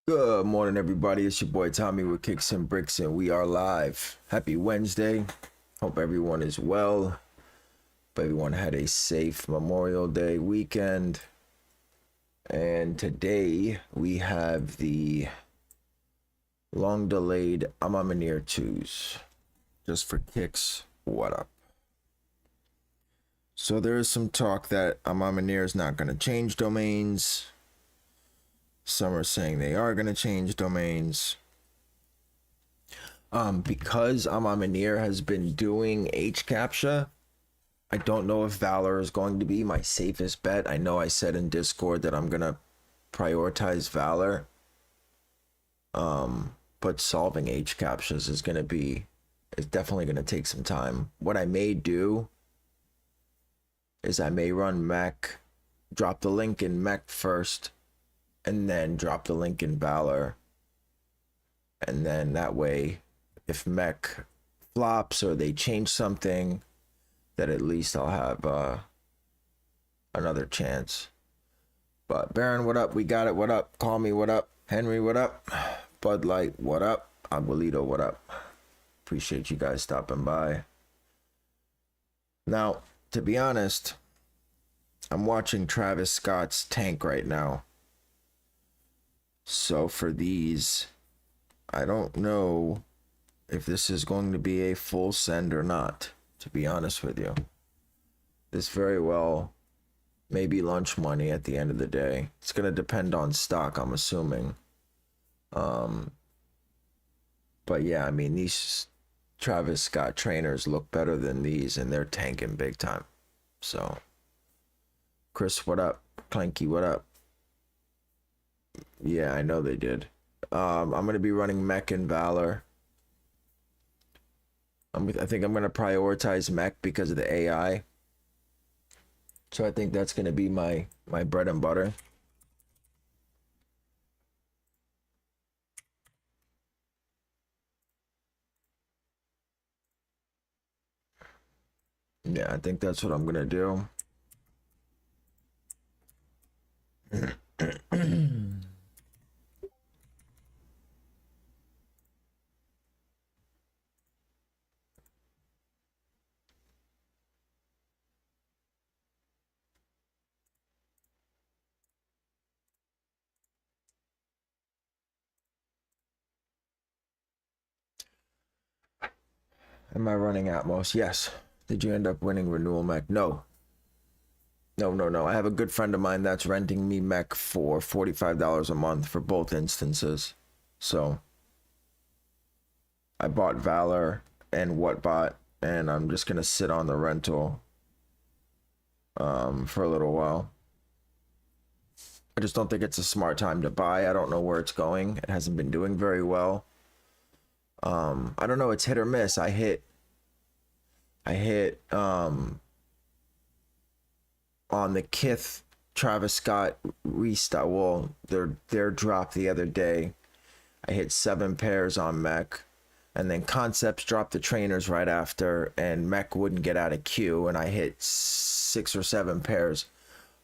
Good morning, everybody. It's your boy Tommy with Kickz and Brickz, and we are live. Happy Wednesday. Hope everyone is well. Hope everyone had a safe Memorial Day weekend. And today we have the long-delayed Maniere 2s. Just for kicks, what up? So there is some talk that Maniere is not going to change domains. Some are saying they are going to change domains. Because Maniere has been doing HCAPTCHA, I don't know if Valor is going to be my safest bet. I know I said in Discord that I'm going to prioritize Valor. But solving HCAPTCHAs is definitely going to take some time. What I may do is I may run mech, drop the link in mech first, and then drop the link in Valor. And then that way, if mech flops or they change something, that at least I'll have another chance. But Baron, what up? We got it. What up? Call me. What up? Henry, what up? Bud Light, what up? Abuelito, what up? Appreciate you guys stopping by. Now, to be honest, I'm watching Travis Scott's tank right now. So for these, I don't know if this is going to be a full send or not, to be honest with you. This very well may be lunch money at the end of the day. It's going to depend on stock, I'm assuming. But yeah, I mean, these Travis Scott trainers look better than these, and they're tanking big time. So, Chris, what up? Clanky, what up? Yeah, I know they did. I'm going to be running mech and Valor. I think I'm going to prioritize mech because of the AI. So I think that's going to be my bread and butter. Yeah, I think that's what I'm going to do. Am I running Atmos? Yes. Did you end up winning Renewal Mech? No. No. I have a good friend of mine that's renting me mech for $45 a month for both instances. So I bought Valor and Whatbot, and I'm just gonna sit on the rental for a little while. I just don't think it's a smart time to buy. I don't know where it's going. It hasn't been doing very well. I don't know, it's hit or miss. I hit on the Kith Travis Scott restyle, well, their drop the other day. I hit 7 pairs on mech, and then Concepts dropped the trainers right after, and mech wouldn't get out of queue, and I hit 6 or 7 pairs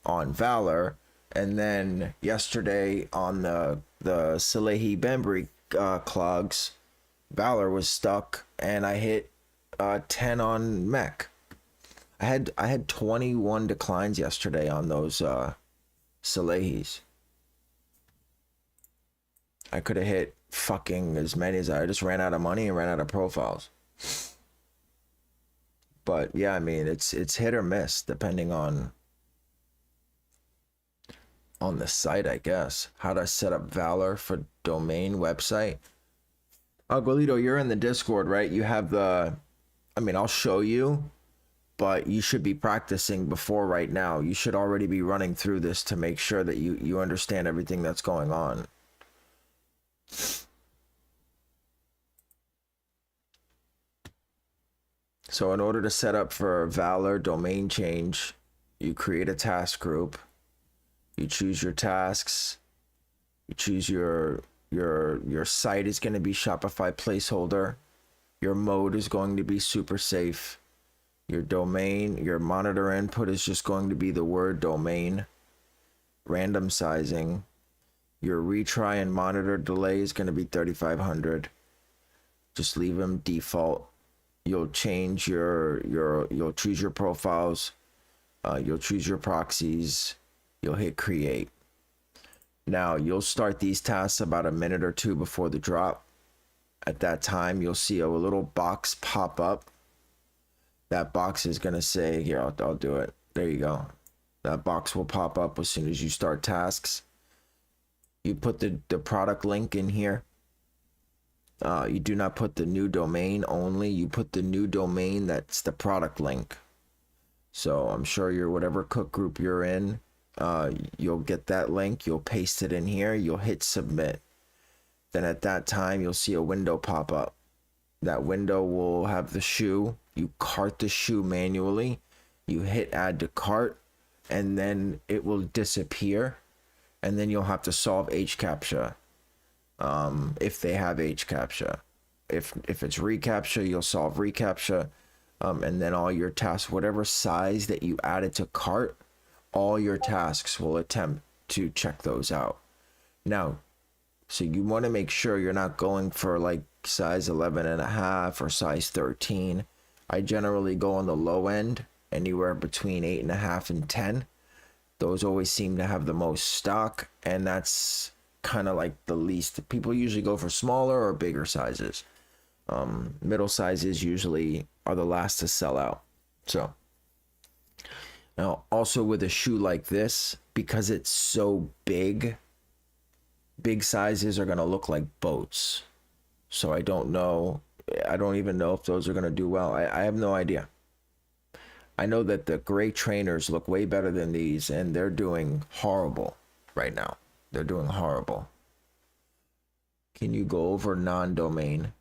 on Valor. And then yesterday on the Salehi Bembry clogs, Valor was stuck, and I hit 10 on mech. I had 21 declines yesterday on those Salehis. I could have hit fucking as many as I just ran out of money and ran out of profiles. But yeah, I mean, it's hit or miss depending on the site, I guess. How to set up Valor for domain website. Aguelito, you're in the Discord, right? You have the, I mean, I'll show you, but you should be practicing before right now. You should already be running through this to make sure that you understand everything that's going on. So in order to set up for Valor domain change, you create a task group. You choose your tasks. You choose your site is going to be Shopify placeholder. Your mode is going to be super safe. Your domain, your monitor input is just going to be the word domain. Random sizing. Your retry and monitor delay is going to be 3,500. Just leave them default. You'll change you'll choose your profiles. You'll choose your proxies. You'll hit create. Now you'll start these tasks about a minute or two before the drop. At that time, you'll see a little box pop up. That box is going to say, here, I'll do it. There you go. That box will pop up as soon as you start tasks. You put the product link in here. You do not put the new domain only. You put the new domain that's the product link. So I'm sure your whatever cook group you're in, you'll get that link. You'll paste it in here. You'll hit submit. Then at that time, you'll see a window pop up. That window will have the shoe. You cart the shoe manually. You hit add to cart, and then it will disappear. And then you'll have to solve HCAPTCHA. If they have HCAPTCHA. If it's reCAPTCHA, you'll solve reCAPTCHA. And then all your tasks, whatever size that you added to cart, all your tasks will attempt to check those out. Now, so you want to make sure you're not going for like size 11.5 or size 13. I generally go on the low end, anywhere between 8.5 and 10. Those always seem to have the most stock, and that's kind of like the least. People usually go for smaller or bigger sizes. Middle sizes usually are the last to sell out. So now also with a shoe like this, because it's so big sizes are going to look like boats. So I don't even know if those are going to do well. I have no idea. I know that the gray trainers look way better than these, and they're doing horrible right now. They're doing horrible. Can you go over non-domain?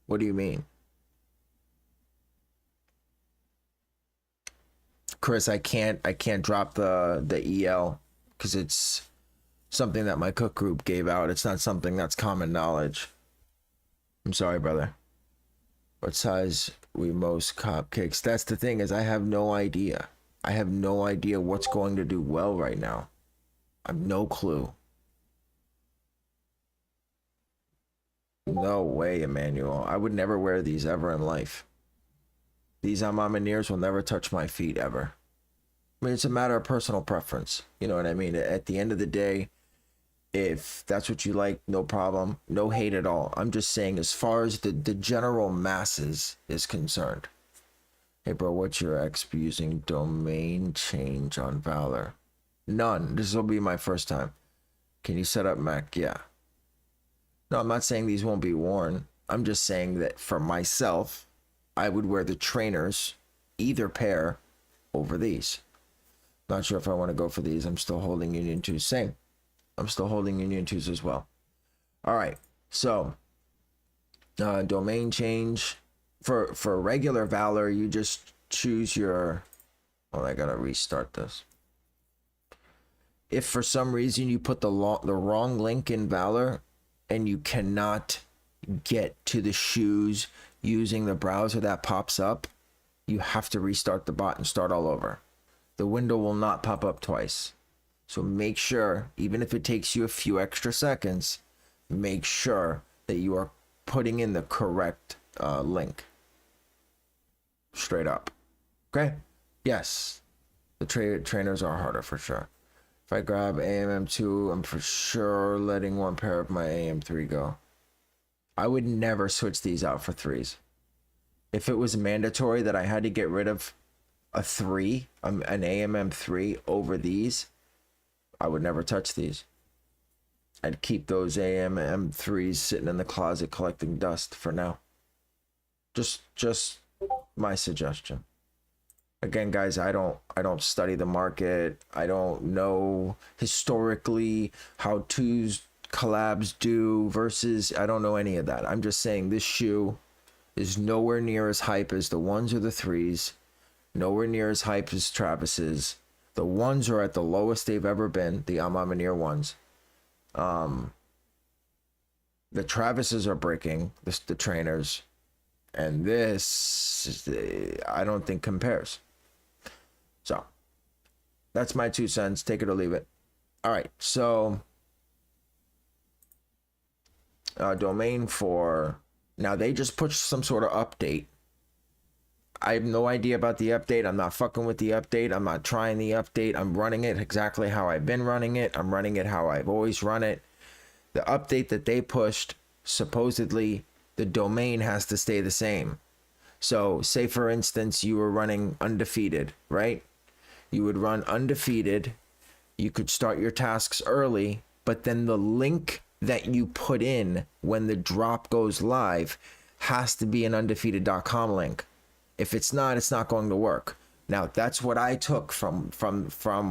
What do you mean? Chris, I can't drop the EL because it's something that my cook group gave out. It's not something that's common knowledge. I'm sorry, brother. What size we most cop Kickz? That's the thing, is I have no idea. I have no idea what's going to do well right now. I have no clue. No way, Emmanuel. I would never wear these ever in life. These Maniers will never touch my feet ever. I mean, it's a matter of personal preference. You know what I mean? At the end of the day, if that's what you like, no problem. No hate at all. I'm just saying, as far as the general masses is concerned. Hey, bro, what's your exp using domain change on Valor? None. This will be my first time. Can you set up Mac? Yeah. No, I'm not saying these won't be worn. I'm just saying that for myself, I would wear the trainers, either pair, over these. Not sure if I want to go for these. I'm still holding Union 2. Same. I'm still holding Union 2s as well. All right. So, domain change. For regular Valor, you just choose your... Oh, I got to restart this. If for some reason you put the wrong link in Valor and you cannot get to the shoes using the browser that pops up, you have to restart the bot and start all over. The window will not pop up twice. So make sure, even if it takes you a few extra seconds, make sure that you are putting in the correct link. Straight up. Okay? Yes. The trainers are harder for sure. If I grab AMM2, I'm for sure letting one pair of my AM3 go. I would never switch these out for 3s. If it was mandatory that I had to get rid of a 3, an AMM3 over these, I would never touch these. I'd keep those AMM3s sitting in the closet collecting dust for now. Just my suggestion. Again, guys, I don't study the market. I don't know historically how twos collabs do versus, I don't know any of that. I'm just saying this shoe is nowhere near as hype as the 1s or the 3s. Nowhere near as hype as Travis's. The 1s are at the lowest they've ever been, the Maniere 1s. The Travises are breaking, the trainers. And this, I don't think compares. So, that's my 2 cents. Take it or leave it. All right, so domain for, now they just pushed some sort of update. I have no idea about the update. I'm not fucking with the update. I'm not trying the update. I'm running it exactly how I've been running it. I'm running it how I've always run it. The update that they pushed, supposedly the domain has to stay the same. So say for instance, you were running undefeated, right? You would run undefeated. You could start your tasks early, but then the link that you put in when the drop goes live has to be an undefeated.com link. If it's not, it's not going to work. Now, that's what I took from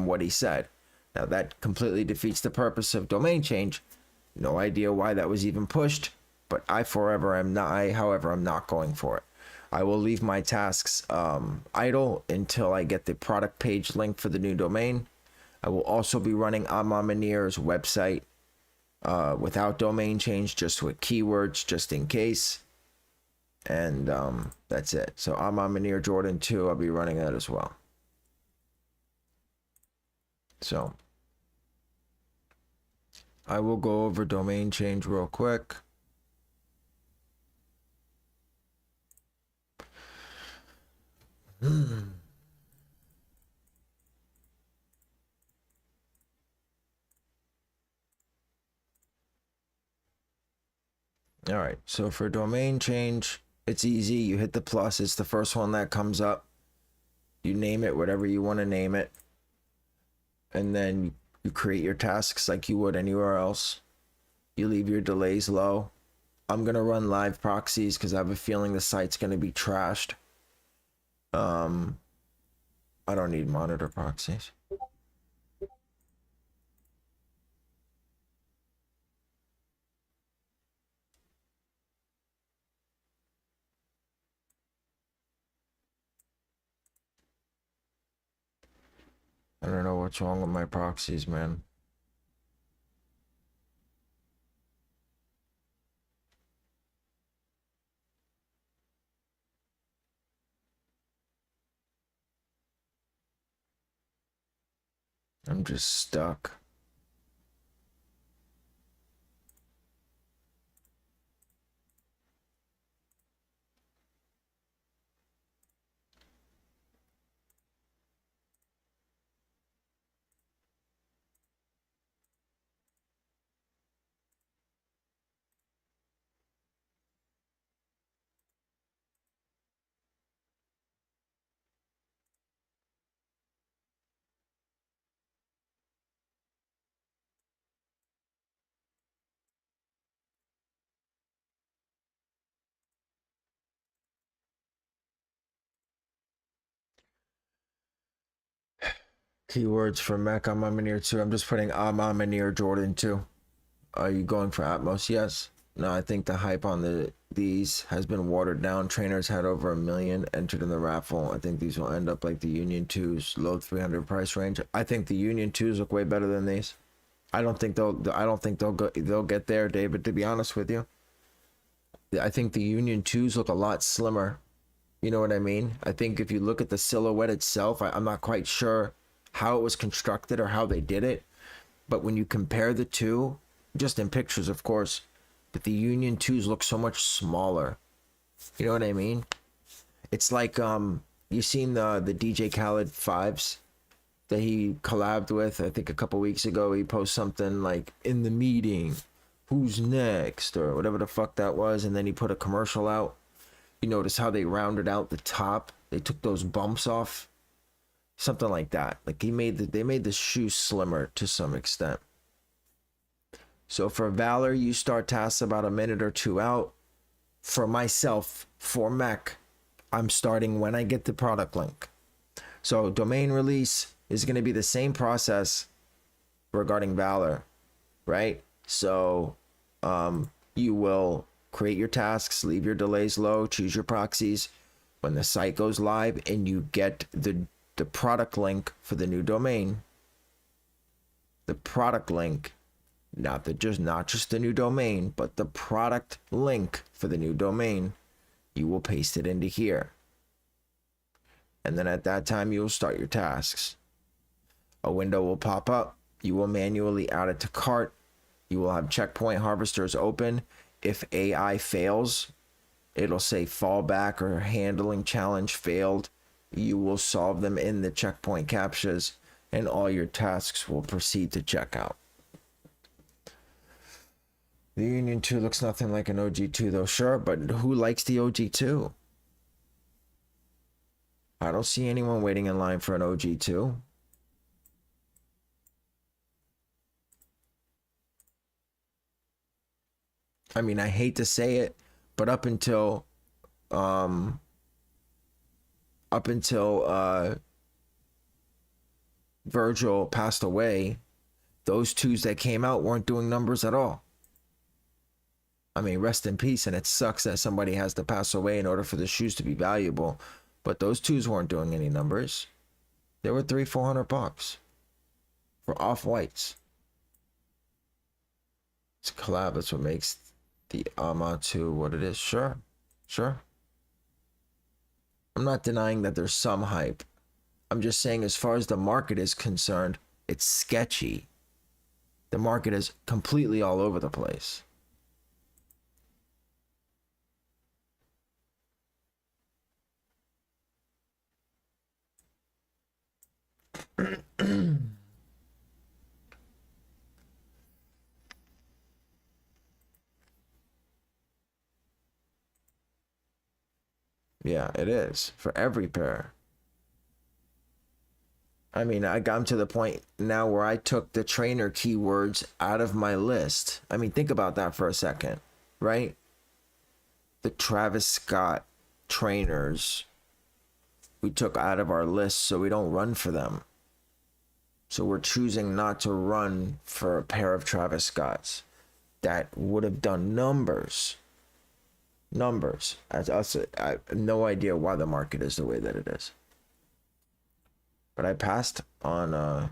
what he said. Now, that completely defeats the purpose of domain change. No idea why that was even pushed, but however, I'm not going for it. I will leave my tasks idle until I get the product page link for the new domain. I will also be running Maniere's website without domain change, just with keywords, just in case. And that's it. So Maniere Jordan 2, I'll be running that as well. So I will go over domain change real quick. All right, so for domain change, it's easy. You hit the plus. It's the first one that comes up. You name it whatever you want to name it. And then you create your tasks like you would anywhere else. You leave your delays low. I'm going to run live proxies because I have a feeling the site's going to be trashed. I don't need monitor proxies. I don't know what's wrong with my proxies, man. I'm just stuck. Keywords for Mac on Maniere 2. I'm just putting Maniere Jordan 2. Are you going for Atmos? Yes. No, I think the hype on these has been watered down. Trainers had over 1 million entered in the raffle. I think these will end up like the Union 2s, low 300 price range. I think the Union 2s look way better than these. I don't think they'll get there, David, to be honest with you. I think the Union 2s look a lot slimmer. You know what I mean? I think if you look at the silhouette itself, I'm not quite sure how it was constructed or how they did it. But when you compare the two, just in pictures, of course, but the Union 2s look so much smaller. You know what I mean? It's like, you seen the DJ Khaled 5s that he collabed with, I think a couple weeks ago. He posted something like, in the meeting, who's next, or whatever the fuck that was, and then he put a commercial out. You notice how they rounded out the top? They took those bumps off. Something like that. Like they made the shoe slimmer to some extent. So for Valor, you start tasks about a minute or two out. For myself, for Mac, I'm starting when I get the product link. So domain release is going to be the same process regarding Valor, right? So you will create your tasks, leave your delays low, choose your proxies. When the site goes live and you get the product link for the new domain, the product link, not just the new domain, but the product link for the new domain, you will paste it into here. And then at that time, you will start your tasks. A window will pop up. You will manually add it to cart. You will have checkpoint harvesters open, if AI fails, it'll say fallback or handling challenge failed. You will solve them in the checkpoint captchas, and all your tasks will proceed to checkout. The Union 2 looks nothing like an OG2 though. Sure, but who likes the OG2? I don't see anyone waiting in line for an OG2. I mean, I hate to say it, but up until Virgil passed away, those twos that came out weren't doing numbers at all. I mean, rest in peace, and it sucks that somebody has to pass away in order for the shoes to be valuable, but those twos weren't doing any numbers. They were $300-400 for off-whites. It's a collab. That's what makes the AMA 2 what it is. Sure. I'm not denying that there's some hype. I'm just saying, as far as the market is concerned, it's sketchy. The market is completely all over the place. Yeah, it is for every pair. I mean, I got to the point now where I took the trainer keywords out of my list. I mean, think about that for a second, right? The Travis Scott trainers we took out of our list so we don't run for them. So we're choosing not to run for a pair of Travis Scotts that would have done numbers. As us, I have no idea why the market is the way that it is. But I passed on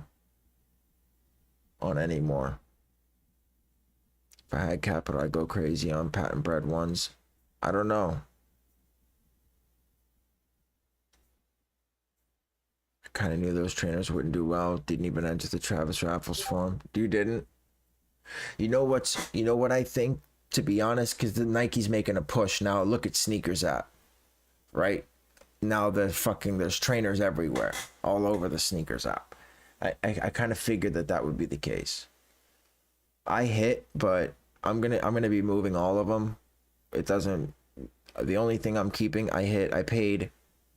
any more. If I had capital, I'd go crazy on patent bred ones. I don't know. I kind of knew those trainers wouldn't do well. Didn't even enter the Travis Raffles form. You didn't. You know what I think, to be honest, because the Nike's making a push now. Look at Sneakers app, right? Now there's trainers everywhere, all over the Sneakers app. I kind of figured that would be the case. I hit, but I'm gonna be moving all of them. It doesn't. The only thing I'm keeping, I hit. I paid.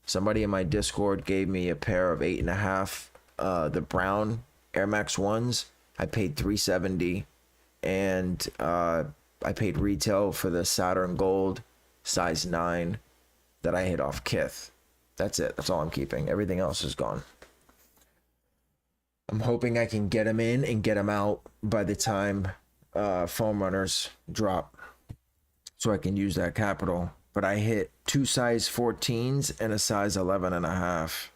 Somebody in my Discord gave me a pair of 8.5, the brown Air Max 1s. I paid $370, and I paid retail for the Saturn Gold size 9 that I hit off Kith. That's it. That's all I'm keeping. Everything else is gone. I'm hoping I can get them in and get them out by the time foam runners drop, so I can use that capital. But I hit 2 size 14s and a size 11.5.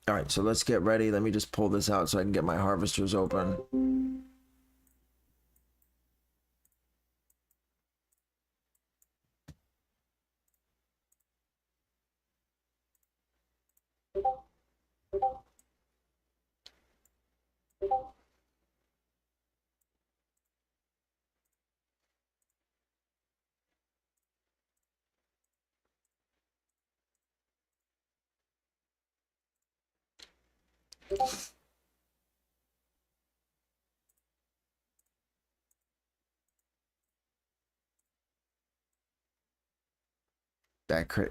All right, so let's get ready. Let me just pull this out so I can get my harvesters open.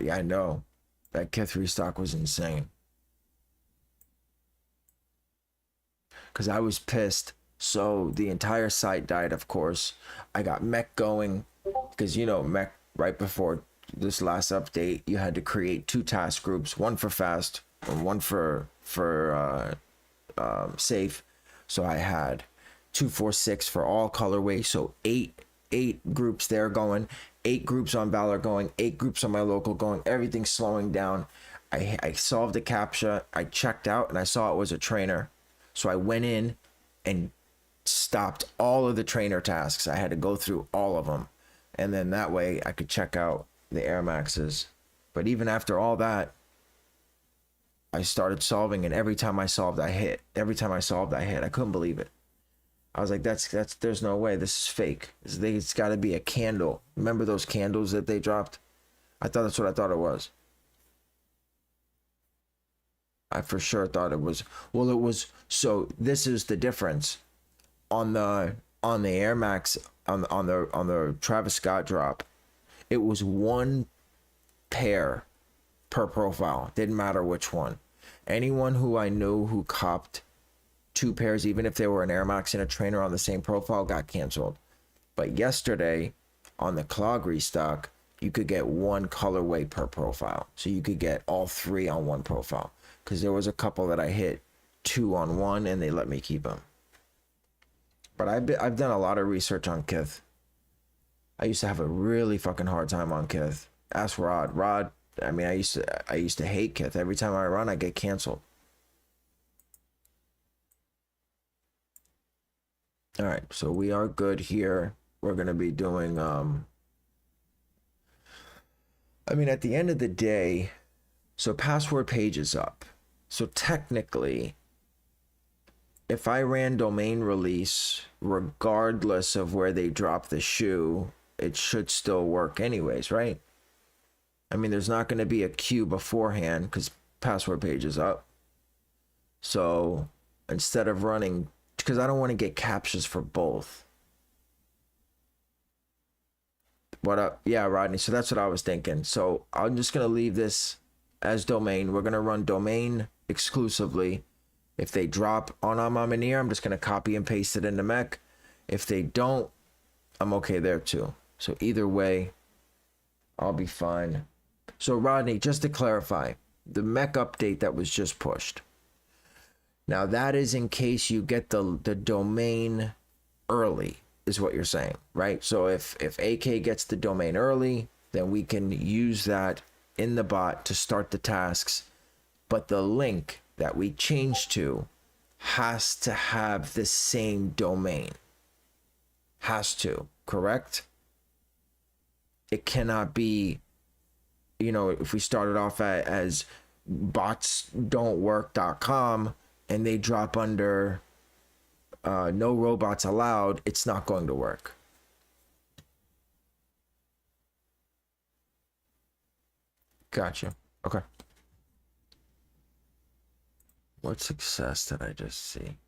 Yeah, I know. That Kith restock was insane. Because I was pissed. So the entire site died, of course. I got mech going. Because, mech, right before this last update, you had to create 2 task groups. One for fast and one for safe. So I had 2, 4, 6 for all colorways. So 8 groups there going. 8 groups on Valor going, 8 groups on my local going, everything's slowing down. I solved the CAPTCHA, I checked out, and I saw it was a trainer. So I went in and stopped all of the trainer tasks. I had to go through all of them. And then that way I could check out the Air Maxes. But even after all that, I started solving, and every time I solved, I hit. I couldn't believe it. I was like, there's no way. This is fake. It's got to be a candle. Remember those candles that they dropped? I thought that's what I thought it was. I for sure thought it was. Well, it was. So this is the difference on the Air Max on the Travis Scott drop. It was one pair per profile. Didn't matter which one. Anyone who I knew who copped two pairs, even if they were an Air Max and a trainer on the same profile, got canceled. But yesterday on the clog restock, you could get one colorway per profile. So you could get all three on one profile. Because there was a couple that I hit 2 on 1 and they let me keep them. But I've done a lot of research on Kickz. I used to have a really fucking hard time on Kickz. Ask Rod. Rod, I mean, I used to hate Kickz. Every time I run, I get canceled. All right, so we are good here. We're gonna be doing I mean, at the end of the day, so password page is up. So technically, if I ran domain release, regardless of where they drop the shoe, it should still work anyways, right? I mean, there's not going to be a queue beforehand because password page is up. So instead of running, because I don't want to get captures for both. What up? Yeah, Rodney. So that's what I was thinking. So I'm just going to leave this as domain. We're going to run domain exclusively. If they drop on my Maniere, I'm just going to copy and paste it into mech. If they don't, I'm okay there too. So either way, I'll be fine. So Rodney, just to clarify, the mech update that was just pushed. Now that is in case you get the domain early, is what you're saying, right? So if AK gets the domain early, then we can use that in the bot to start the tasks. But the link that we change to has to have the same domain. Has to, correct? It cannot be, you know, if we started off as botsdon'twork.com and they drop under no robots allowed, it's not going to work. Gotcha. Okay. What success did I just see?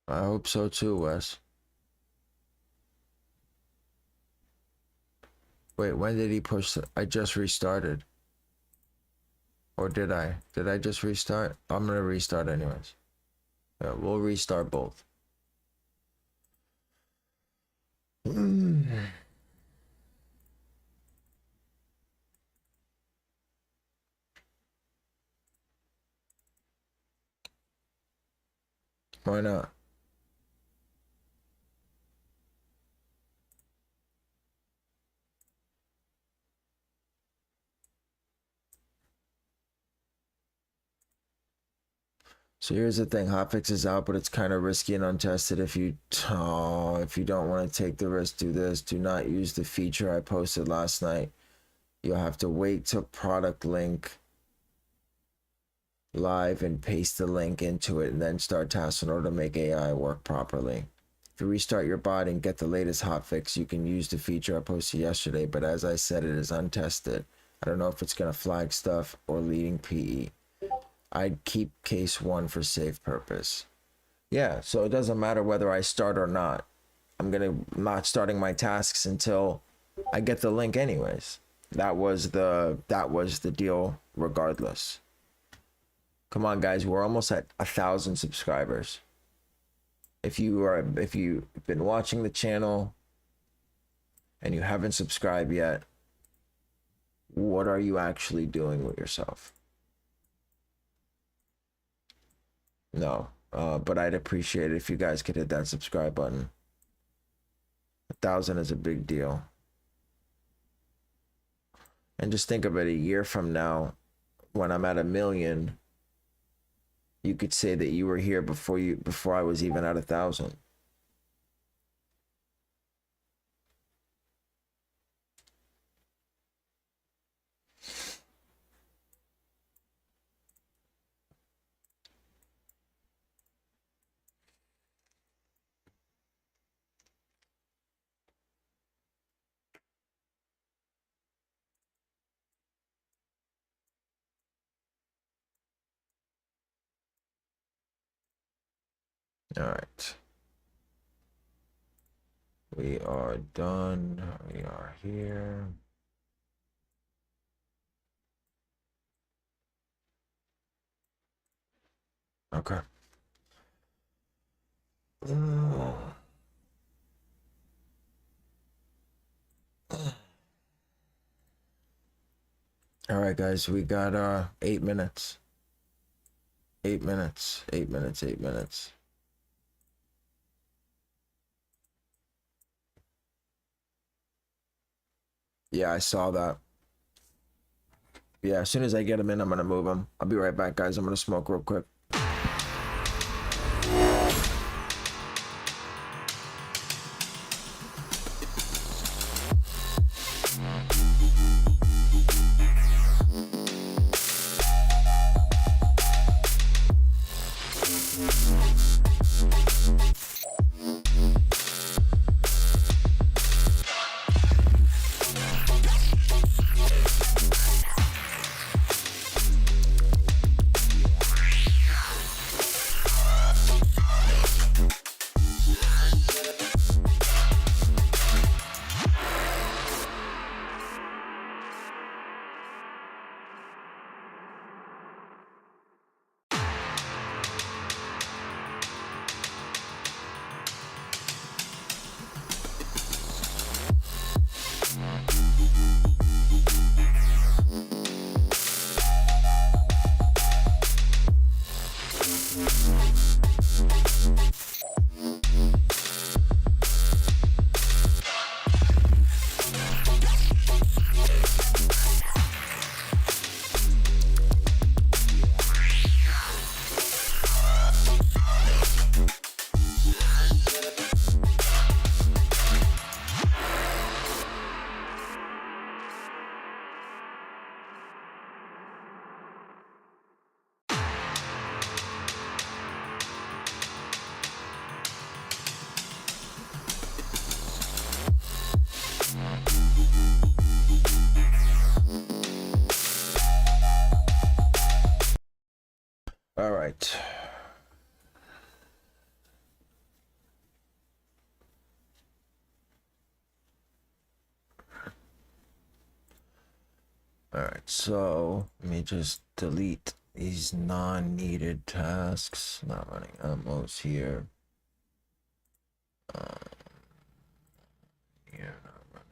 I hope so too, Wes. Wait, when did he push? I just restarted. Or did I? Did I just restart? I'm gonna restart anyways. Yeah, we'll restart both. Why not? So here's the thing, hotfix is out, but it's kind of risky and untested. If you don't want to take the risk, do this. Do not use the feature I posted last night. You'll have to wait till product link live and paste the link into it and then start tasks in order to make AI work properly. If you restart your bot and get the latest hotfix, you can use the feature I posted yesterday, but as I said, it is untested. I don't know if it's going to flag stuff or leading PE. I'd keep case 1 for safe purpose. Yeah, so it doesn't matter whether I start or not. I'm not starting my tasks until I get the link anyways. That was the deal regardless. Come on guys, we're almost at 1,000 subscribers. If you've been watching the channel and you haven't subscribed yet, what are you actually doing with yourself? No, but I'd appreciate it if you guys could hit that subscribe button. 1,000 is a big deal. And just think of it, a year from now, when I'm at 1 million, you could say that you were here before I was even at 1,000. All right. We are done. We are here. Okay. All right, guys, we got 8 minutes. 8 minutes. 8 minutes. 8 minutes. Yeah, I saw that. Yeah, as soon as I get him in, I'm gonna move him. I'll be right back, guys. I'm gonna smoke real quick. All right. All right, so let me just delete these non-needed tasks. Not running ammos here. Here, not running.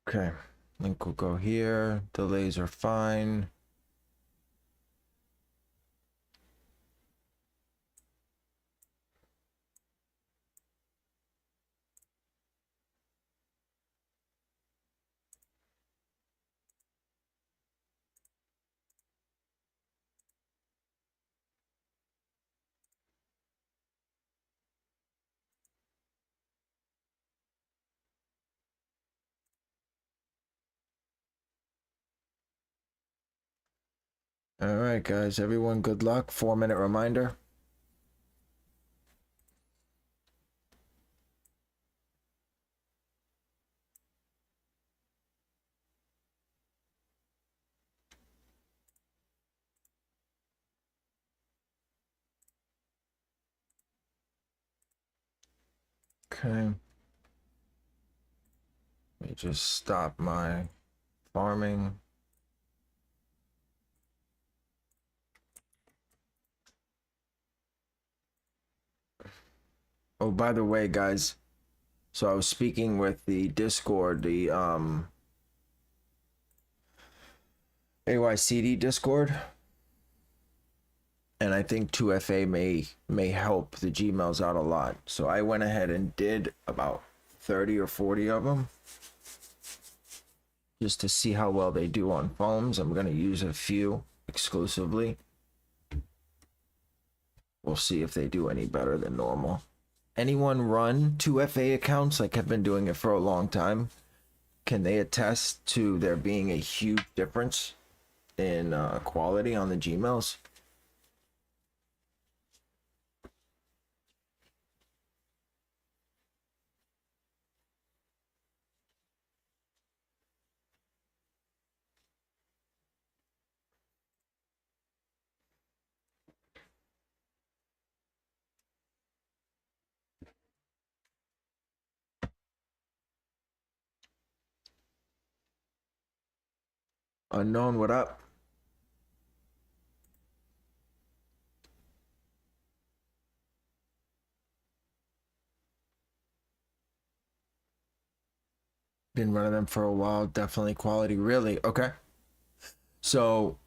Okay, link will go here. Delays are fine. All right, guys, everyone, good luck. 4-minute reminder. Okay. Let me just stop my farming. Oh, by the way, guys, so I was speaking with the Discord, the AYCD Discord, and I think 2FA may help the GMAILZ out a lot. So I went ahead and did about 30 or 40 of them just to see how well they do on foams. I'm going to use a few exclusively. We'll see if they do any better than normal. Anyone run 2FA accounts, like have been doing it for a long time? Can they attest to there being a huge difference in quality on the GMAILZ? Unknown, what up? Been running them for a while. Definitely quality. Really? Okay. So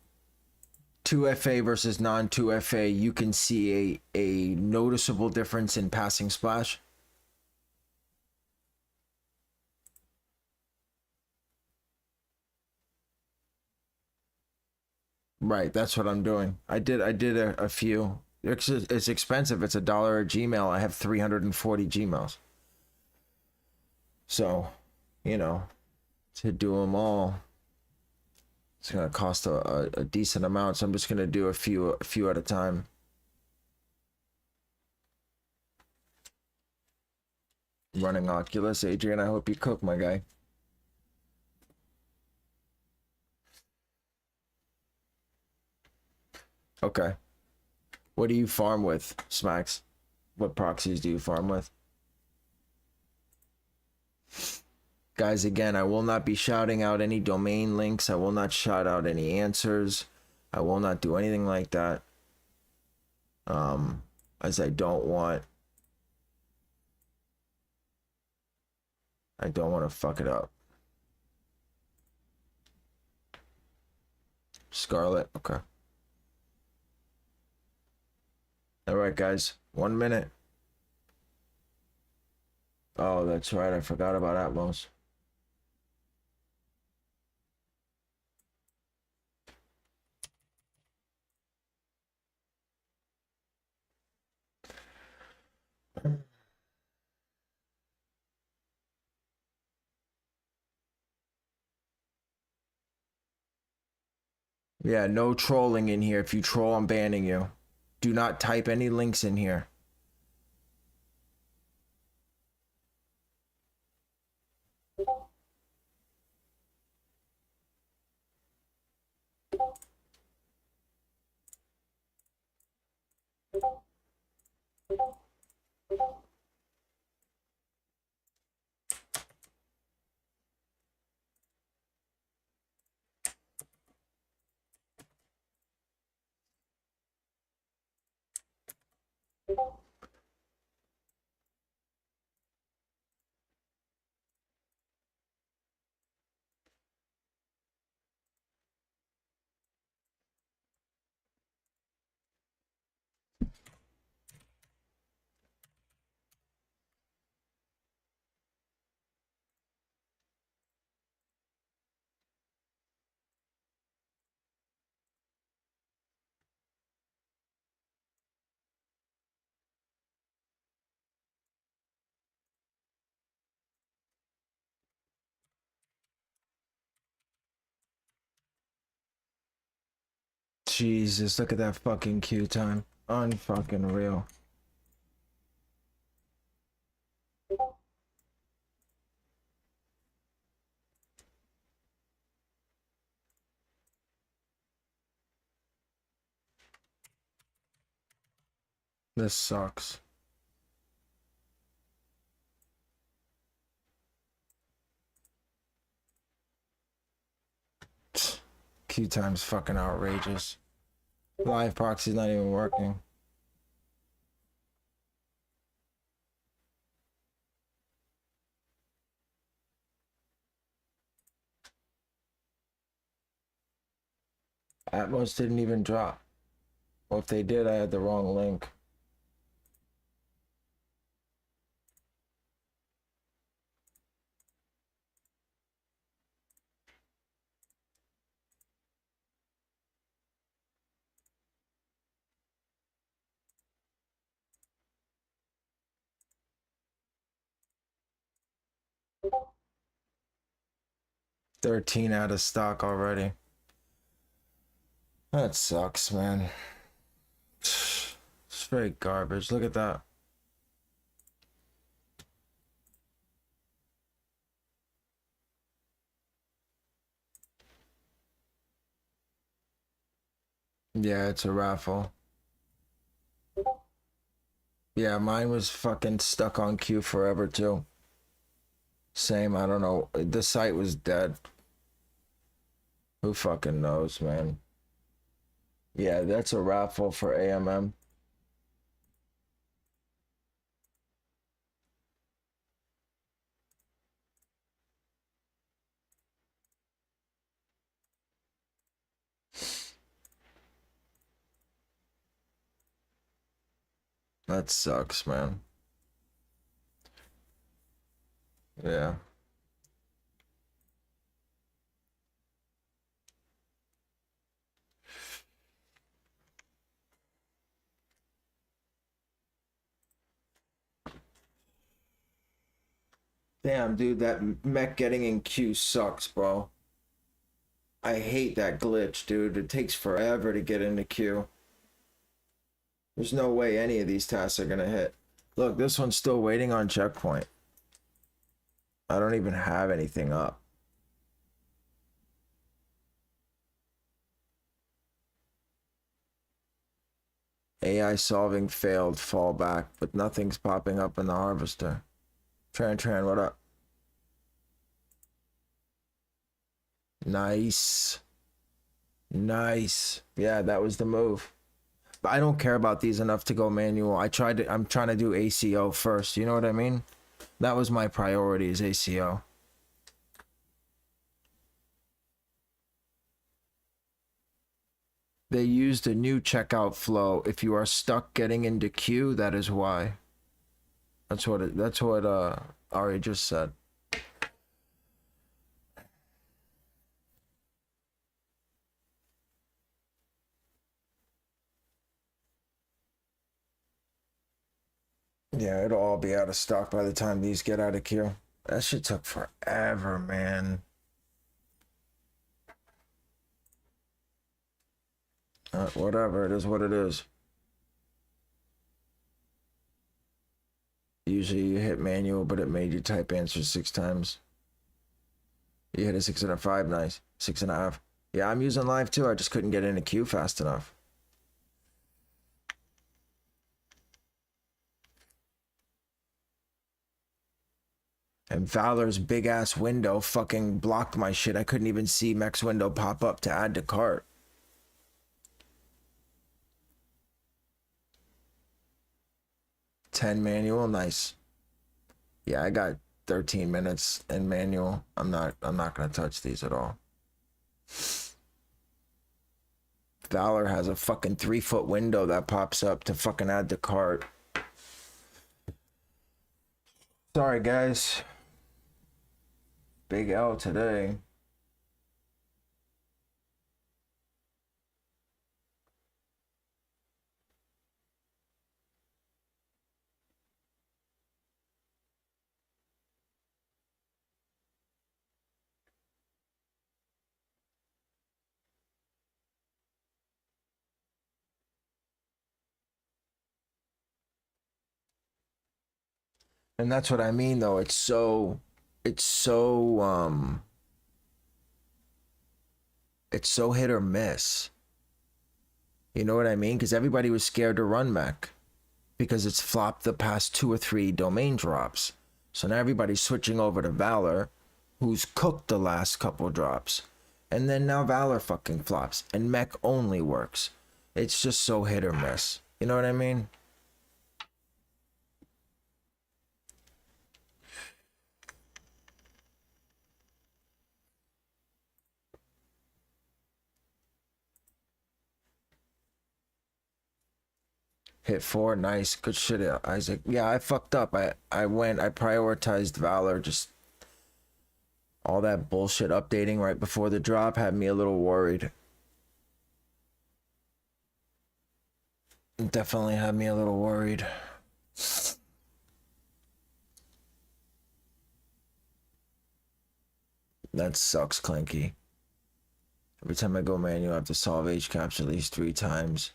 2FA versus non-2FA, you can see a noticeable difference in passing splash. Right, that's what I'm doing. I did a few. It's expensive. It's $1 a Gmail. I have 340 Gmails. So, you know, to do them all, it's gonna cost a decent amount. So I'm just gonna do a few at a time. Running Oculus, Adrian. I hope you cook, my guy. Okay. What do you farm with, Smacks? What proxies do you farm with? Guys, again, I will not be shouting out any domain links. I will not shout out any answers. I will not do anything like that. As I don't want to fuck it up. Scarlet, okay. All right, guys, 1 minute. Oh, that's right. I forgot about Atmos. Yeah, no trolling in here. If you troll, I'm banning you. Do not type any links in here. Jesus, look at that fucking queue time. Unfucking real. This sucks. Queue time's fucking outrageous. Live proxy's not even working. Atmos didn't even drop. Well, if they did, I had the wrong link. $13 out of stock already. That sucks, man. Straight garbage. Look at that. Yeah, it's a raffle. Yeah, mine was fucking stuck on queue forever too. Same, I don't know. The site was dead. Who fucking knows, man? Yeah, that's a raffle for AMM. That sucks, man. Yeah. Damn, dude, that mech getting in queue sucks, bro. I hate that glitch, dude. It takes forever to get into queue. There's no way any of these tasks are gonna hit. Look, this one's still waiting on checkpoint. I don't even have anything up. AI solving failed, fallback, but nothing's popping up in the harvester. Tran, what up? Nice. Nice. Yeah, that was the move. But I don't care about these enough to go manual. I'm trying to do ACO first. You know what I mean? That was my priority, is ACO. They used a new checkout flow. If you are stuck getting into queue, that is why. That's what Ari just said. Yeah, it'll all be out of stock by the time these get out of queue. That shit took forever, man. Whatever, it is what it is. Usually you hit manual, but it made you type answers 6 times. You hit a 6.5, nice. 6.5. Yeah, I'm using live too. I just couldn't get in a queue fast enough. And Valor's big ass window fucking blocked my shit. I couldn't even see Mech's window pop up to add to cart. $10 manual, nice. Yeah, I got 13 minutes in manual. I'm not gonna touch these at all. Valor has a fucking 3-foot window that pops up to fucking add to cart. Sorry guys. Big L today. And that's what I mean though. It's so it's so hit or miss. You know what I mean? Because everybody was scared to run mech because it's flopped the past 2 or 3 domain drops. So now everybody's switching over to Valor, who's cooked the last couple drops. And then now Valor fucking flops and mech only works. It's just so hit or miss. You know what I mean? Hit 4, nice, good shit, Isaac. Yeah, I fucked up. I prioritized Valor. Just all that bullshit updating right before the drop had me a little worried. Definitely had me a little worried. That sucks, Clanky. Every time I go manual, I have to solve HCAPS at least 3 times.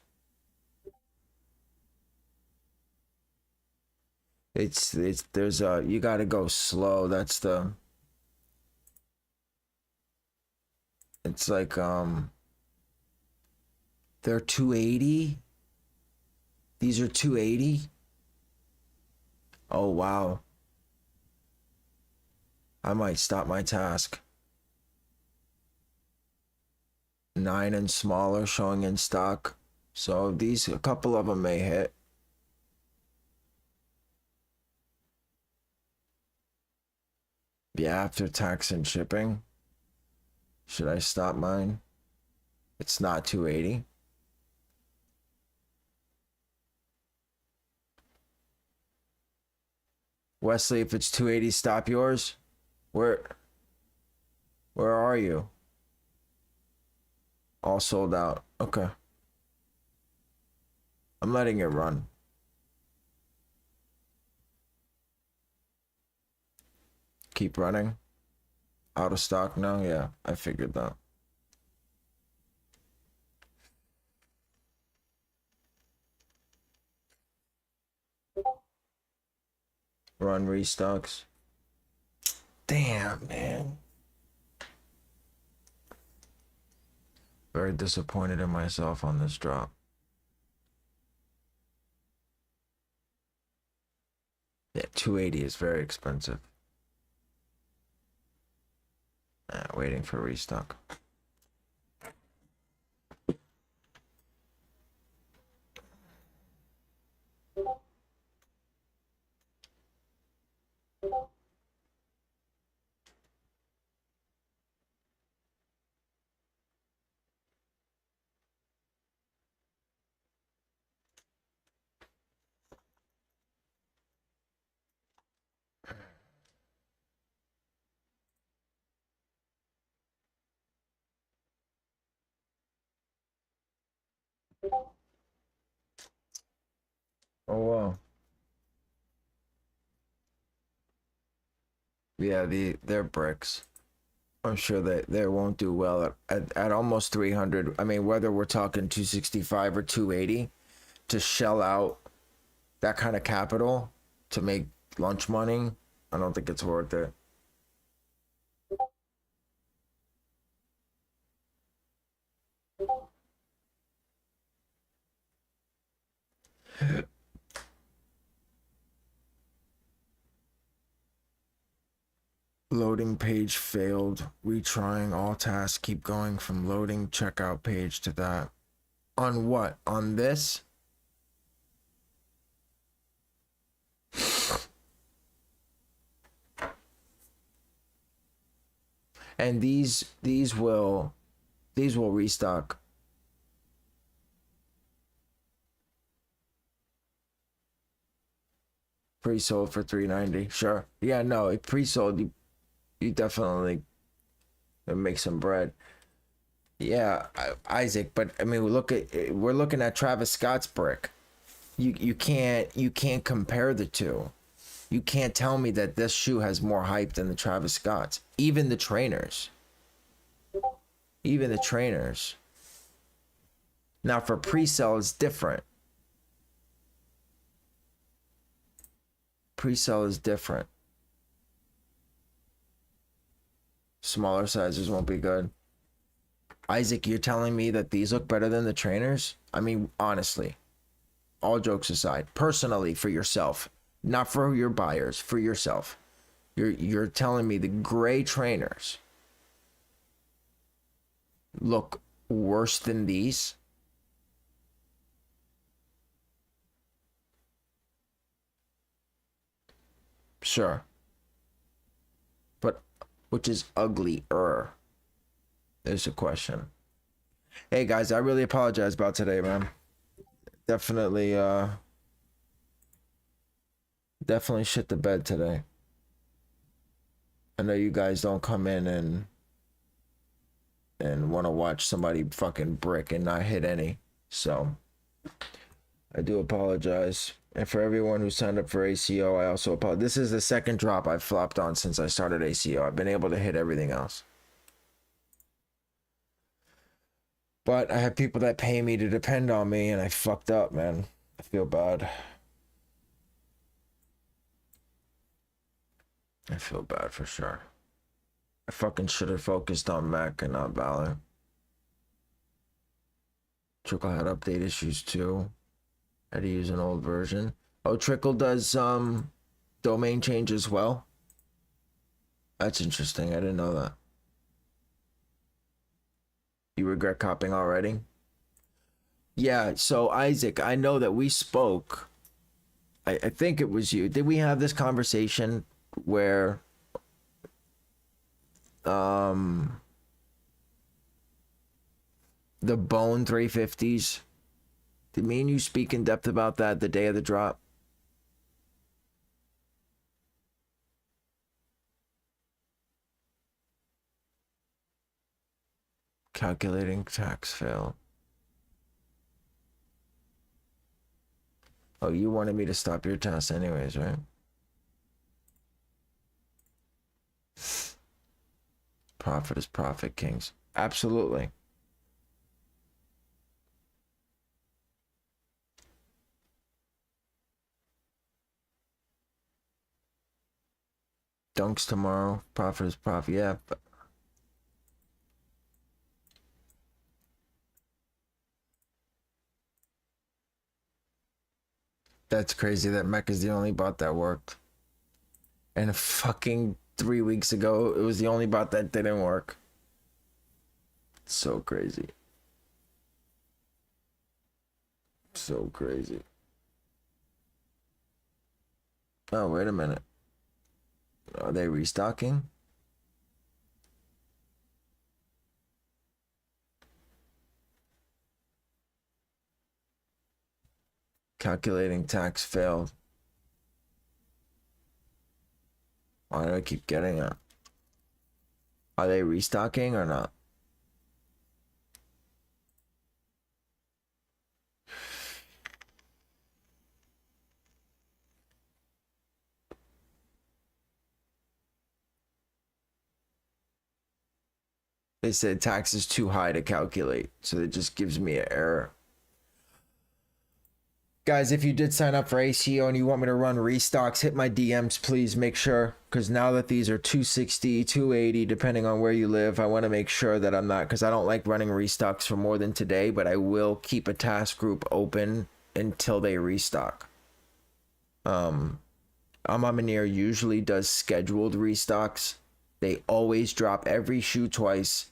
There's you gotta go slow. That's the, it's like, they're 280. These are 280. Oh, wow. I might stop my task. 9 and smaller showing in stock. So these, a couple of them may hit. Yeah, after tax and shipping. Should I stop mine? It's not 280. Wesley, if it's 280, stop yours. Where are you? All sold out. Okay. I'm letting it run. Keep running. Out of stock now? Yeah, I figured that. Run restocks. Damn, man. Very disappointed in myself on this drop. Yeah, 280 is very expensive. Waiting for restock. Oh, wow. Yeah, they're Brickz. I'm sure they won't do well at almost 300. I mean, whether we're talking 265 or 280, to shell out that kind of capital to make lunch money, I don't think it's worth it. Loading page failed. Retrying all tasks. Keep going from loading checkout page to that. On what? On this? And these will restock. Pre-sold for 390. Sure. Yeah, no, it pre-sold. You definitely make some bread. Yeah, Isaac. But I mean, we're looking at Travis Scott's brick. You can't compare the two. You can't tell me that this shoe has more hype than the Travis Scott's. Even the trainers. Even the trainers. Now for pre-sale, it's different. Pre-sale is different. Smaller sizes won't be good. Isaac, you're telling me that these look better than the trainers? I mean, honestly, all jokes aside, personally, for yourself, not for your buyers, for yourself, you're telling me the gray trainers look worse than these? Sure. But which is uglier? There's a question. Hey guys, I really apologize about today, man. Definitely definitely shit the bed today. I know you guys don't come in and want to watch somebody fucking brick and not hit any. So I do apologize. And for everyone who signed up for ACO, I also apologize. This is the second drop I've flopped on since I started ACO. I've been able to hit everything else. But I have people that pay me to depend on me, and I fucked up, man. I feel bad. I feel bad for sure. I fucking should have focused on Mac and not Valor. Trickle had update issues too. Had to use an old version. Oh, Trickle does domain change as well. That's interesting. I didn't know that. You regret copying already? Yeah, so Isaac, I know that we spoke. I think it was you. Did we have this conversation where the Bone 350s? Did me and you speak in depth about that the day of the drop? Calculating tax fail. Oh, you wanted me to stop your test anyways, right? Profit is profit, kings. Absolutely. Dunks tomorrow. Profit is profit. Yeah. But that's crazy that Mech is the only bot that worked. And fucking 3 weeks ago, it was the only bot that didn't work. It's so crazy. So crazy. Oh, wait a minute. Are they restocking? Calculating tax failed. Why do I keep getting it? Are they restocking or not? They said tax is too high to calculate, so it just gives me an error. Guys, if you did sign up for ACO and you want me to run restocks, hit my DMs, please. Make sure, because now that these are 260, 280, depending on where you live, I want to make sure that I'm not, because I don't like running restocks for more than today, but I will keep a task group open until they restock. Maniere usually does scheduled restocks. They always drop every shoe twice.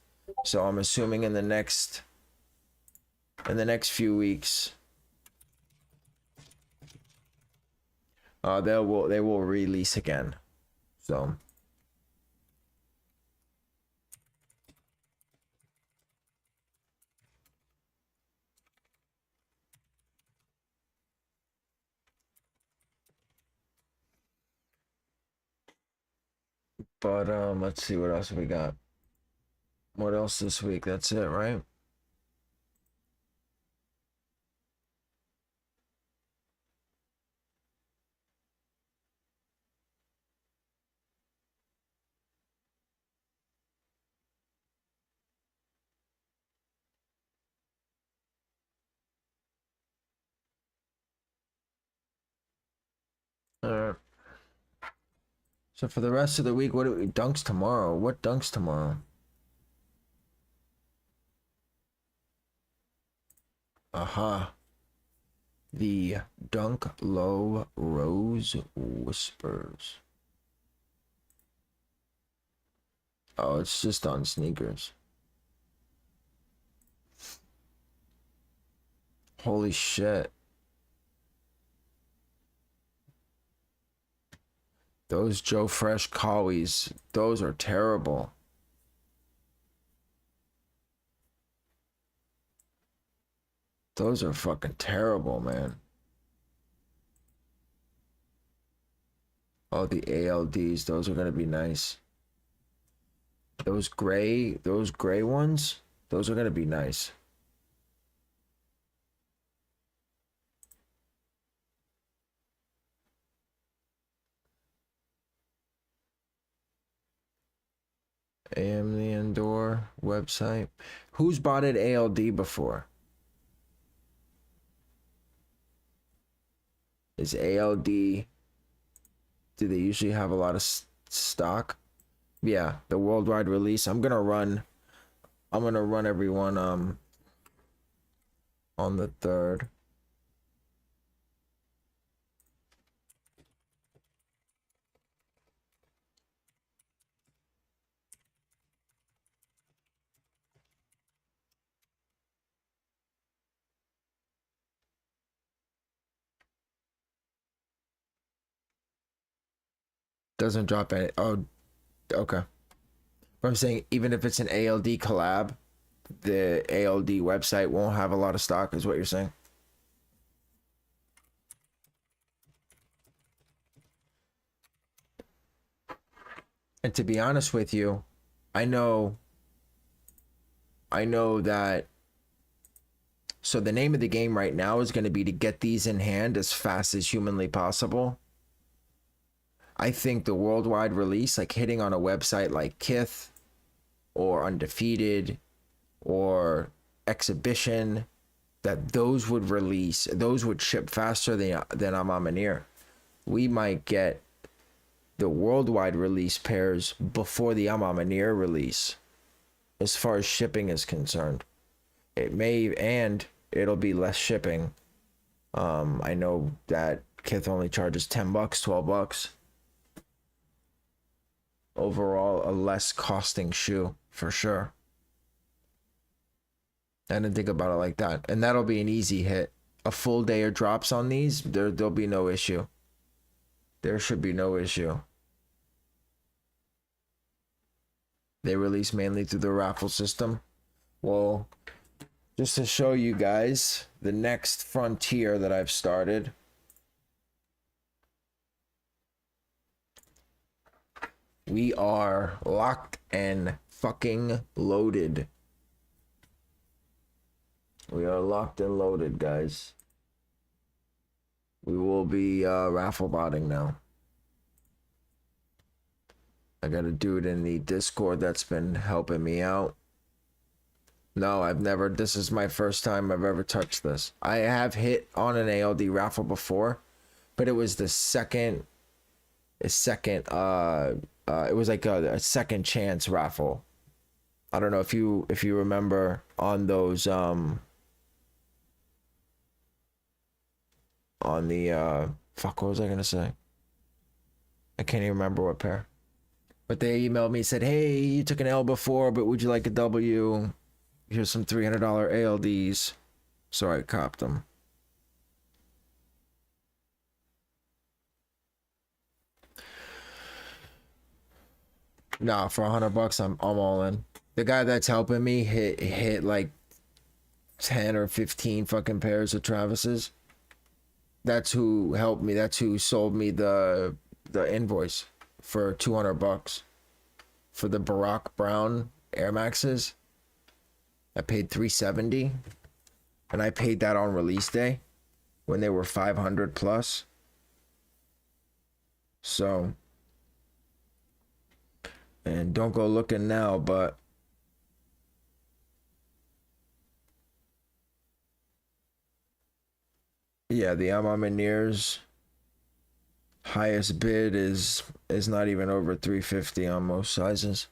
So I'm assuming in the next few weeks, they will release again. So but let's see what else we got. What else this week? That's it, right? So for the rest of the week, what do we dunks tomorrow? What dunks tomorrow? Aha. The Dunk Low Rose Whispers. Oh, it's just on sneakers. Holy shit. Those Joe Fresh Cowies, those are terrible. Those are fucking terrible, man. Oh, the ALDs, those are gonna be nice. Those gray ones, those are gonna be nice. AM the Indoor website. Who's bought it ALD before? Is ALD, do they usually have a lot of stock? Yeah, the worldwide release. I'm gonna run everyone on the 3rd. Doesn't drop any. Oh, okay. But I'm saying even if it's an ALD collab, the ALD website won't have a lot of stock, is what you're saying? And to be honest with you, I know that. So the name of the game right now is going to be to get these in hand as fast as humanly possible. I think the worldwide release, like hitting on a website like Kith or Undefeated or Exhibition, that those would ship faster than I'm on Maniere. We might get the worldwide release pairs before the Maniere release, as far as shipping is concerned. It may, and it'll be less shipping. I know that Kith only charges $10, $12. Overall, a less costing shoe for sure. I didn't think about it like that. And that'll be an easy hit. A full day of drops on these, there'll be no issue. There should be no issue. They release mainly through the raffle system. Well, just to show you guys the next frontier that I've started. We are locked and fucking loaded. We are locked and loaded, guys. We will be raffle botting now. I gotta do it in the Discord that's been helping me out. No, I've never, this is my first time I've ever touched this. I have hit on an ALD raffle before, but it was the second, it was like a second chance raffle. I don't know if you remember on those, on the, fuck, what was I gonna say? I can't even remember what pair. But they emailed me, said, hey, you took an L before, but would you like a W? Here's some $300 ALDs. So I copped them. Nah, for $100, I'm all in. The guy that's helping me hit like 10 or 15 fucking pairs of Travis's. That's who helped me. That's who sold me the invoice for $200 for the Barack Brown Air Maxes. I paid $370, and I paid that on release day when they were 500 plus. So, and don't go looking now, but yeah, the Maniere's highest bid is not even over 350 on most sizes.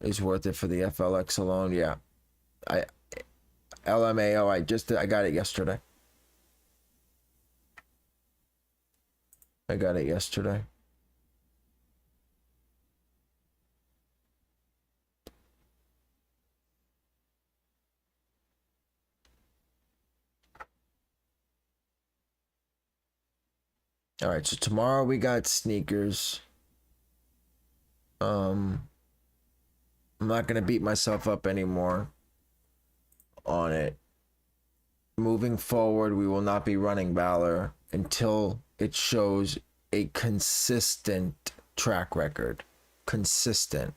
Is worth it for the FLX alone. Yeah, LMAO, I got it yesterday. I got it yesterday. All right, so tomorrow we got sneakers. I'm not gonna beat myself up anymore on it. Moving forward, we will not be running Valor until it shows a consistent track record. Consistent.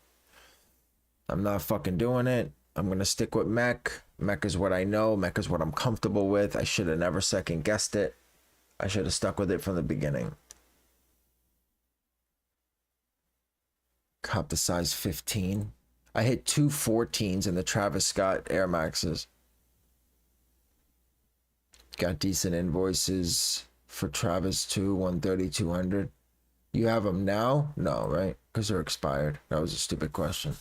I'm not fucking doing it. I'm gonna stick with mech. Mech is what I know. Mech is what I'm comfortable with. I should have never second guessed it. I should have stuck with it from the beginning. Cop the size 15. I hit 2 14s in the Travis Scott Air Maxes. Got decent invoices for Travis too, 130, 200. You have them now? No, right? Because they're expired. That was a stupid question.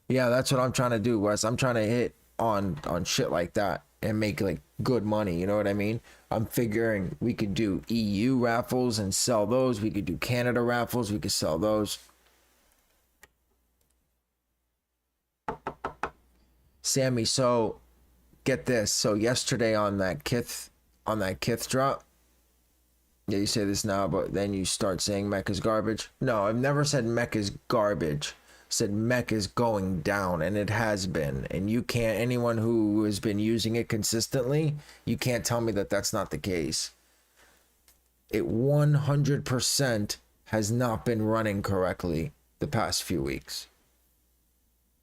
Yeah, that's what I'm trying to do, Wes. I'm trying to hit on shit like that and make like good money. You know what I mean? I'm figuring we could do EU raffles and sell those. We could do Canada raffles. We could sell those. Sammy, so get this. So yesterday on that Kickz drop, yeah, you say this now, but then you start saying mech is garbage. No, I've never said mech is garbage. I said mech is going down, and it has been. And you can't, anyone who has been using it consistently, you can't tell me that that's not the case. It 100% has not been running correctly the past few weeks.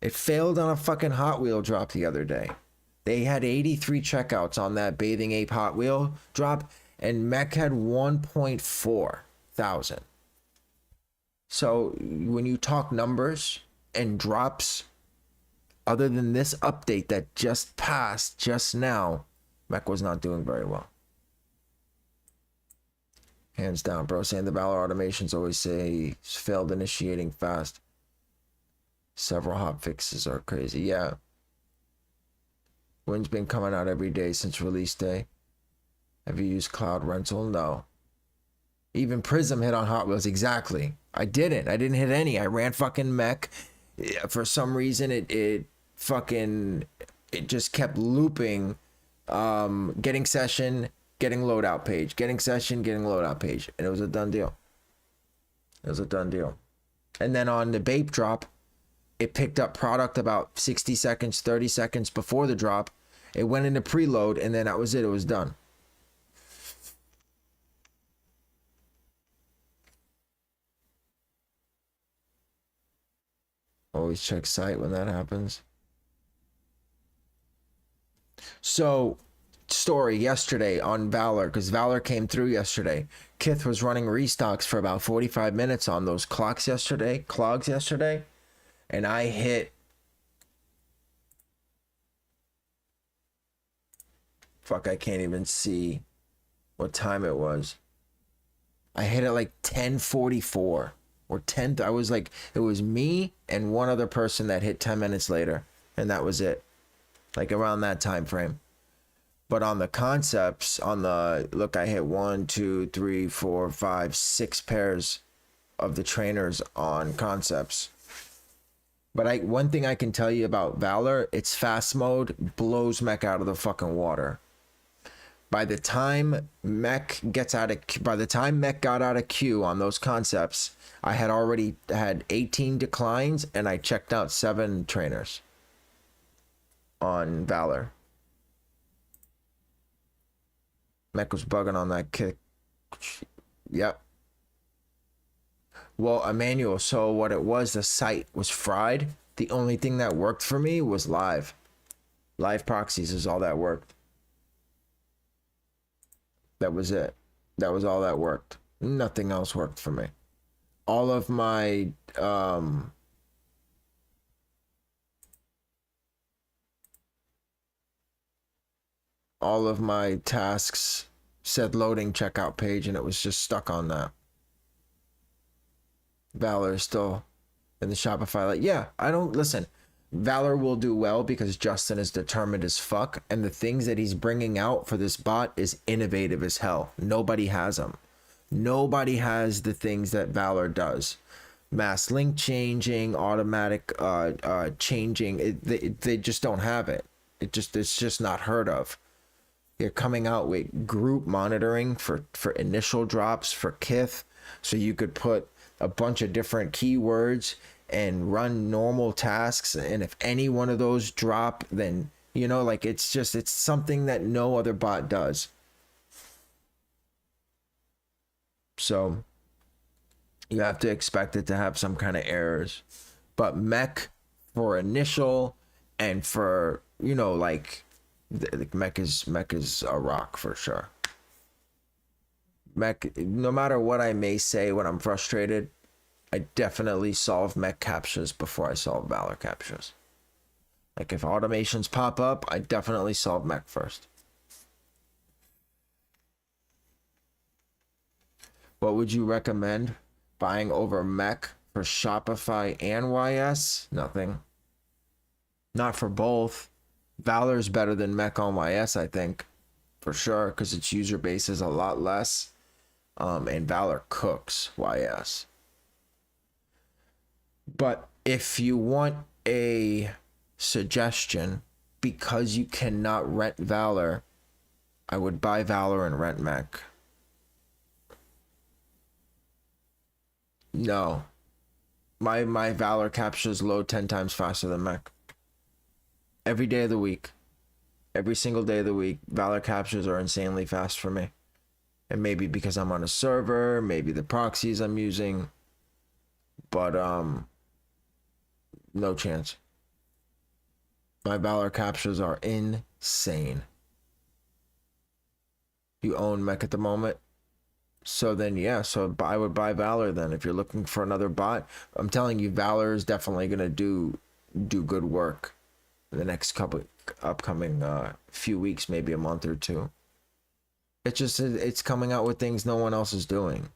It failed on a fucking Hot Wheel drop the other day. They had 83 checkouts on that Bathing Ape Hot Wheel drop, and mech had 1.4 thousand. So when you talk numbers and drops, other than this update that just passed just now, mech was not doing very well. Hands down, bro. Saying the Valor automations always say failed initiating fast. Several hot fixes are crazy. Yeah. Wind's been coming out every day since release day. Have you used Cloud Rental? No. Even Prism hit on Hot Wheels. Exactly. I didn't hit any. I ran fucking mech. For some reason, it just kept looping. Getting session, getting loadout page. Getting session, getting loadout page. And it was a done deal. And then on the Bape drop, it picked up product about 60 seconds, 30 seconds before the drop. It went into preload, and then that was it. It was done. Always check site when that happens. So, story yesterday on Valor, because Valor came through yesterday. Kith was running restocks for about 45 minutes on those clogs yesterday. And I hit, fuck, I can't even see what time it was. I hit it like 10:44 or 10. I was like, it was me and one other person that hit 10 minutes later, and that was it. Like around that time frame. But on the concepts, on the look, I hit 1, 2, 3, 4, 5, 6 pairs of the trainers on concepts. But one thing I can tell you about Valor, its fast mode blows mech out of the fucking water. By the time mech got out of queue on those concepts, I had already had 18 declines and I checked out 7 trainers on Valor. Mech was bugging on that kick. Yep. Well, Emmanuel, so what it was, the site was fried. The only thing that worked for me was live. Live proxies is all that worked. That was it. That was all that worked. Nothing else worked for me. All of my tasks said loading checkout page, and it was just stuck on that. Valor is still in the Shopify. Like, yeah, I don't listen. Valor will do well because Justin is determined as fuck, and the things that he's bringing out for this bot is innovative as hell. Nobody has them. Nobody has the things that Valor does. Mass link changing, automatic changing. They just don't have it. It's just not heard of. They're coming out with group monitoring for initial drops for Kith, so you could put a bunch of different keywords and run normal tasks, and if any one of those drop, then you know, like, it's something that no other bot does. So you have to expect it to have some kind of errors. But mech for initial and for, you know, like, mech is a rock for sure. Mech, no matter what I may say when I'm frustrated, I definitely solve mech captures before I solve Valor captures. Like, if automations pop up, I definitely solve mech first. What would you recommend buying over mech for Shopify and YS? Nothing. Not for both. Valor's better than mech on YS, I think, for sure, because its user base is a lot less. And Valor cooks YS. But if you want a suggestion, because you cannot rent Valor, I would buy Valor and rent mech. No. My Valor captures load 10 times faster than mech. Every day of the week. Every single day of the week, Valor captures are insanely fast for me. And maybe because I'm on a server, maybe the proxies I'm using. But no chance. My Valor captures are insane. You own mech at the moment? So then, yeah, so I would buy Valor then. If you're looking for another bot, I'm telling you, Valor is definitely going to do good work in the next couple upcoming few weeks, maybe a month or two. It's coming out with things no one else is doing.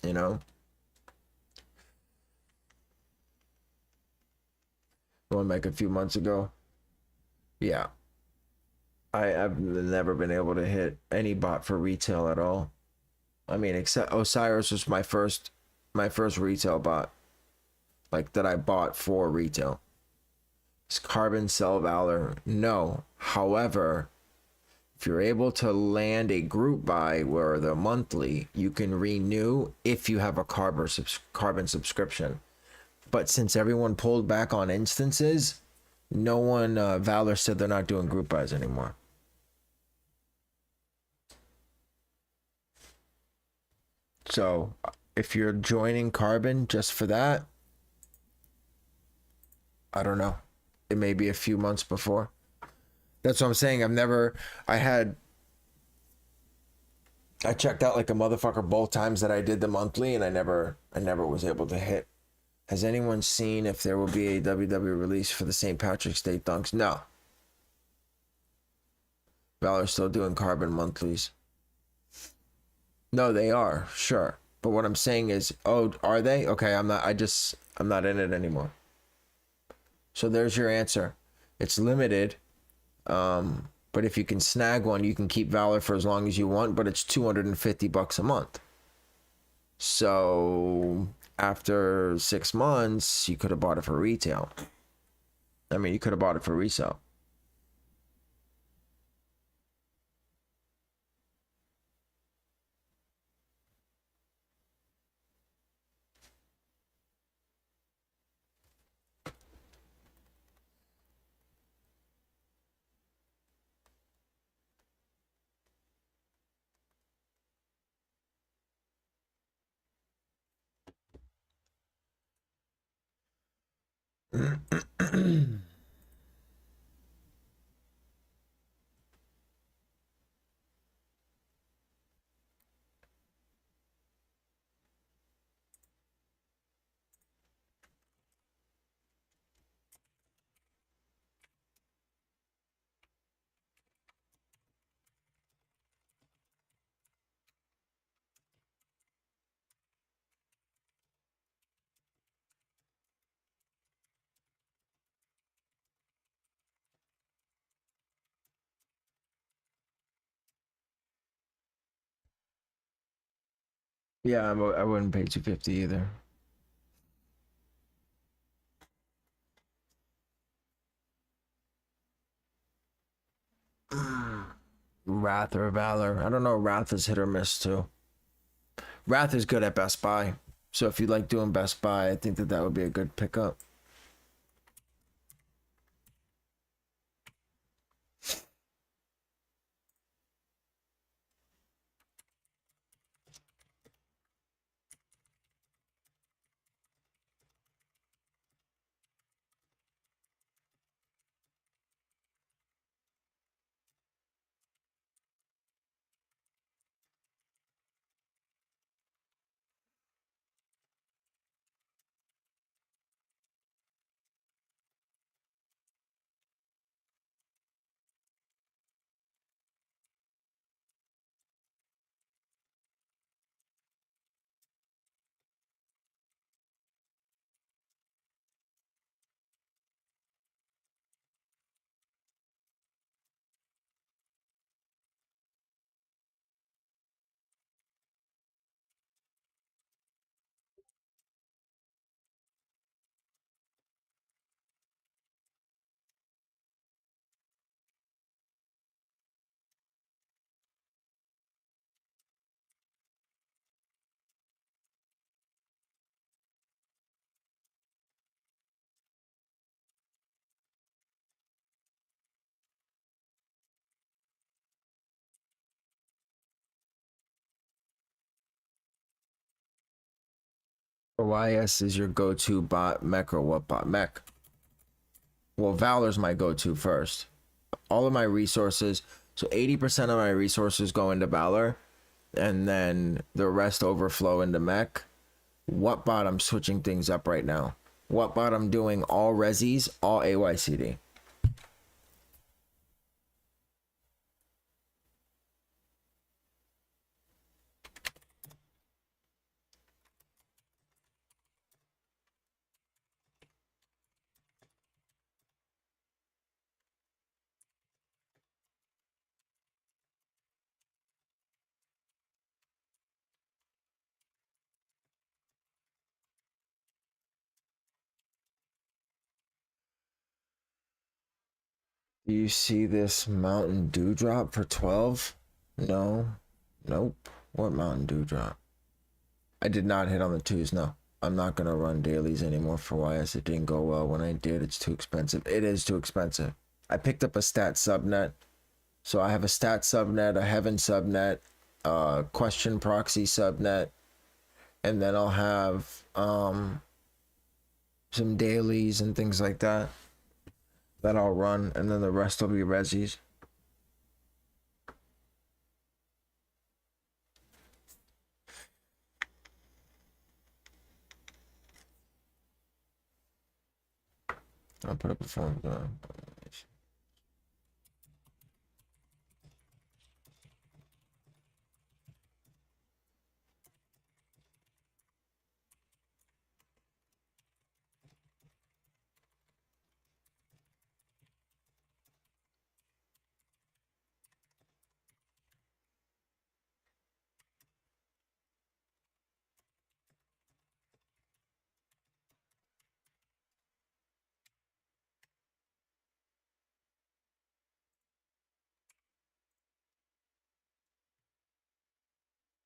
You know? Going back a few months ago. Yeah. I've never been able to hit any bot for retail at all. I mean, except Osiris was my first retail bot, like, that I bought for retail. Is Carbon sell Valor? No. However, if you're able to land a group buy where the monthly, you can renew if you have a Carbon subscription. But since everyone pulled back on instances, no one, Valor said they're not doing group buys anymore. So if you're joining Carbon just for that, I don't know. It may be a few months before. That's what I'm saying. I checked out like a motherfucker both times that I did the monthly, and I never was able to hit. Has anyone seen if there will be a WW release for the St. Patrick's Day dunks? No. Valor's still doing Carbon monthlies. No, they are, sure. But what I'm saying is, oh, are they? Okay, I'm not in it anymore. So there's your answer. It's limited. But if you can snag one, you can keep Valor for as long as you want, but it's $250 a month. So after 6 months, you could have bought it for retail. I mean, you could have bought it for resale. Yeah, I wouldn't pay 250 either. Wrath or Valor. I don't know. Wrath is hit or miss too. Wrath is good at Best Buy. So if you like doing Best Buy, I think that that would be a good pickup. YS is your go-to bot mech or what bot mech? Well, Valor's my go-to first. All of my resources, so 80% of my resources go into Valor, and then the rest overflow into mech. What bot I'm switching things up right now. What bot I'm doing all resis, all AYCD. Do you see this Mountain Dew drop for 12? No. Nope. What Mountain Dew drop? I did not hit on the twos, no. I'm not going to run dailies anymore for YS. It didn't go well. When I did, it's too expensive. It is too expensive. I picked up a stat subnet. So I have a stat subnet, a heaven subnet, question proxy subnet, and then I'll have some dailies and things like that I'll run, and then the rest will be resis. I'll put up a phone.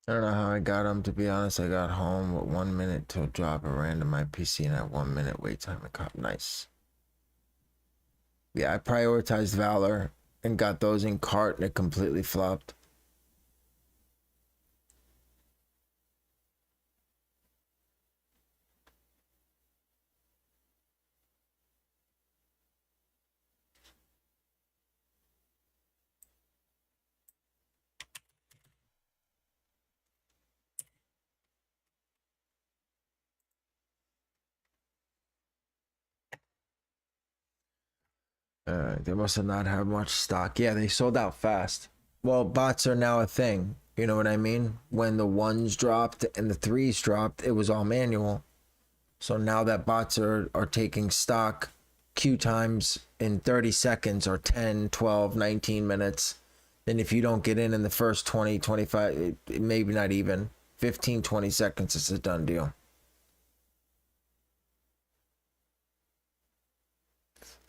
I don't know how I got them, to be honest. I got home with 1 minute to drop a random my PC and at 1 minute wait time. It caught nice. Yeah, I prioritized Valor and got those in cart, and it completely flopped. They must have not had much stock. Yeah, they sold out fast. Well, bots are now a thing. You know what I mean? When the ones dropped and the threes dropped, it was all manual. So now that bots are taking stock, queue times in 30 seconds or 10, 12, 19 minutes. Then if you don't get in the first 20, 25, maybe not even 15, 20 seconds, it's a done deal.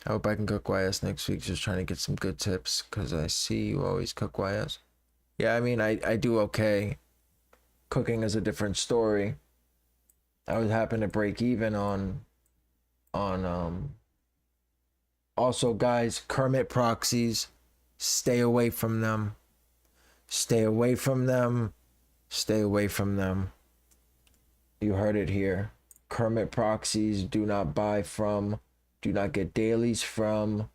I hope I can cook YS next week. Just trying to get some good tips because I see you always cook YS. Yeah, I mean, I do okay. Cooking is a different story. I was happen to break even on also, guys, Kermit proxies, stay away from them. Stay away from them. Stay away from them. You heard it here. Kermit proxies, do not buy from, do not get dailies from.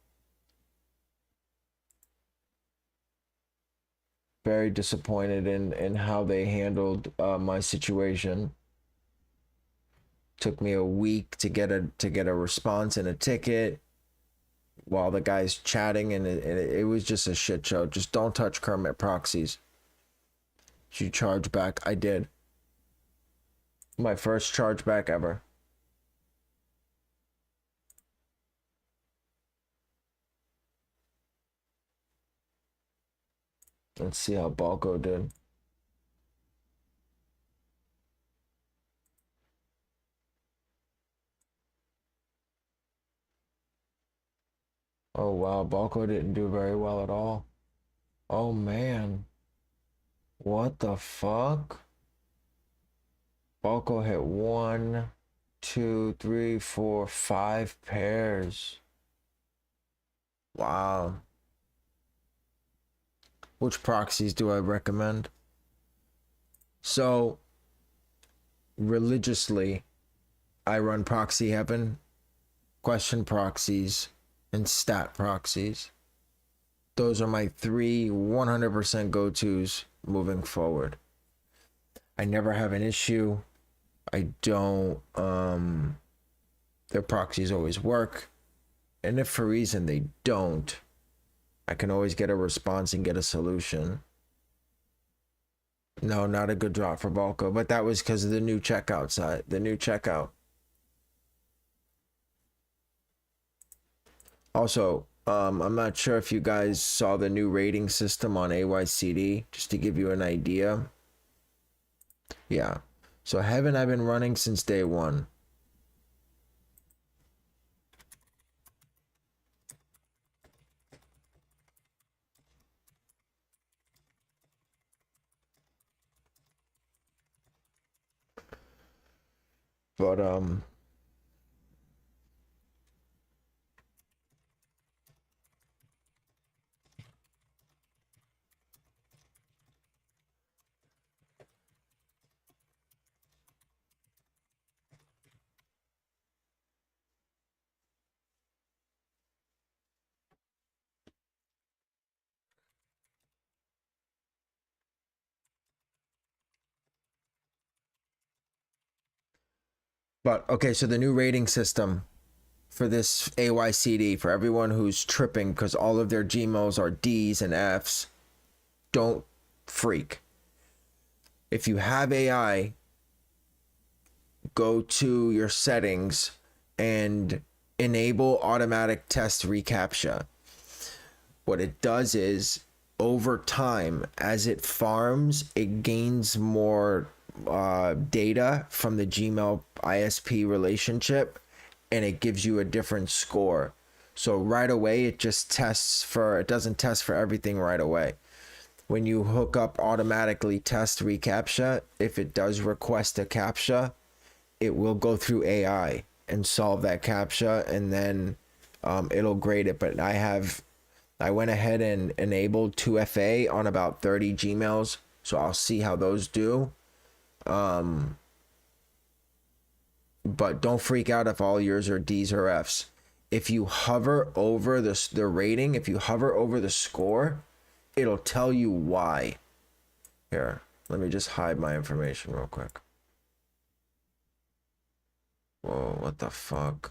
Very disappointed in how they handled my situation. Took me a week to get a response and a ticket while the guy's chatting, and it was just a shit show. Just don't touch Kermit proxies. Did you charge back? I did. My first chargeback ever. Let's see how Balco did. Oh wow, Balco didn't do very well at all. Oh man. What the fuck? Balco hit 1, 2, 3, 4, 5 pairs. Wow. Which proxies do I recommend? So, religiously, I run Proxy Heaven, Question Proxies, and Stat Proxies. Those are my 3 100% go-tos moving forward. I never have an issue. I don't, their proxies always work. And if for a reason they don't, I can always get a response and get a solution. No, not a good drop for Balco, but that was because of the new checkout side, the new checkout. Also, I'm not sure if you guys saw the new rating system on AYCD, just to give you an idea. Yeah. So Heaven I've been running since day one. But okay, so the new rating system for this AYCD, for everyone who's tripping because all of their GMAILZ are D's and F's, don't freak. If you have AI, go to your settings and enable automatic test reCAPTCHA. What it does is, over time, as it farms, it gains more data from the Gmail ISP relationship, and it gives you a different score. So right away, it just tests for, it doesn't test for everything right away. When you hook up automatically test reCAPTCHA, if it does request a CAPTCHA, it will go through AI and solve that CAPTCHA, and then it'll grade it. But I went ahead and enabled 2FA on about 30 GMAILZ, so I'll see how those do. But don't freak out if all yours are D's or F's. If you hover over the rating, if you hover over the score, it'll tell you why. Here, let me just hide my information real quick. Whoa, what the fuck?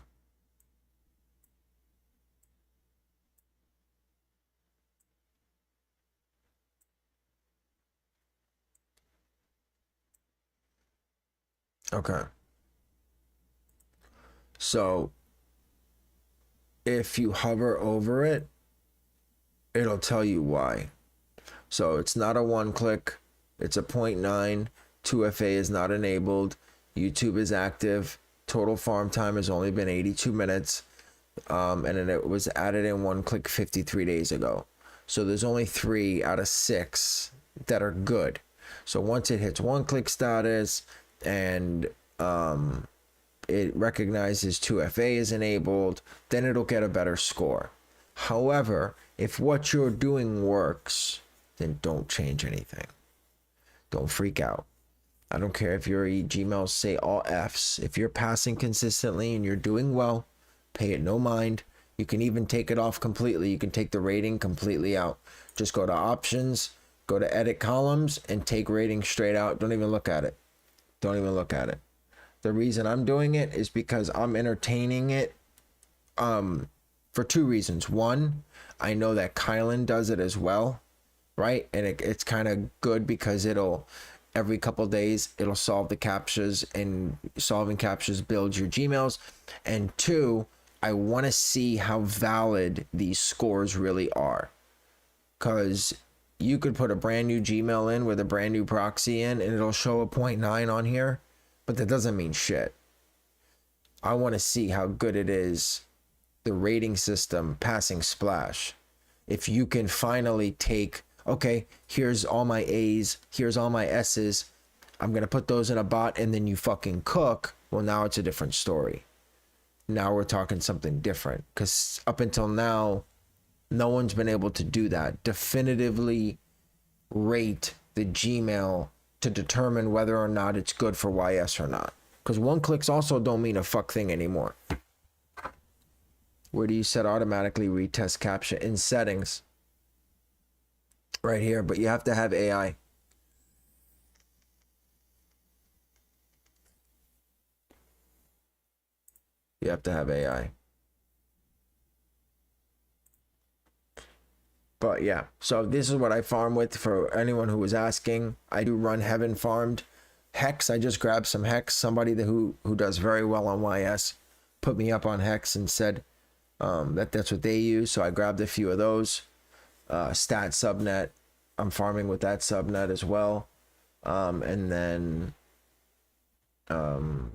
Okay. So if you hover over it, it'll tell you why. So it's not a 1-click, it's a 0.9. 2FA is not enabled. YouTube is active. Total farm time has only been 82 minutes. and then it was added in one click 53 days ago. So there's only 3 out of 6 that are good. So once it hits one click status and it recognizes 2FA is enabled, then it'll get a better score. However, if what you're doing works, then don't change anything. Don't freak out. I don't care if your GMAILZ say all Fs. If you're passing consistently and you're doing well, pay it no mind. You can even take it off completely. You can take the rating completely out. Just go to options, go to edit columns, and take rating straight out. Don't even look at it. Don't even look at it. The reason I'm doing it is because I'm entertaining it for 2 reasons. One, I know that Kylan does it as well, right? And it's kind of good because it'll, every couple days, it'll solve the captchas, and solving captchas builds your GMAILZ. And 2, I want to see how valid these scores really are. Because you could put a brand new Gmail in with a brand new proxy in, and it'll show a 0.9 on here, but that doesn't mean shit. I want to see how good it is, the rating system passing splash. If you can finally take, okay, here's all my A's, here's all my S's, I'm going to put those in a bot, and then you fucking cook, well, now it's a different story. Now we're talking something different, because up until now, no one's been able to do that. Definitively rate the Gmail to determine whether or not it's good for YS or not. Because one clicks also don't mean a fuck thing anymore. Where do you set automatically retest captcha? In settings. Right here, but you have to have AI. You have to have AI. But yeah, so this is what I farm with for anyone who was asking. I do run Heaven Farmed. Hex, I just grabbed some Hex. Somebody who does very well on YS put me up on Hex and said that's what they use. So I grabbed a few of those. Stat subnet, I'm farming with that subnet as well. And then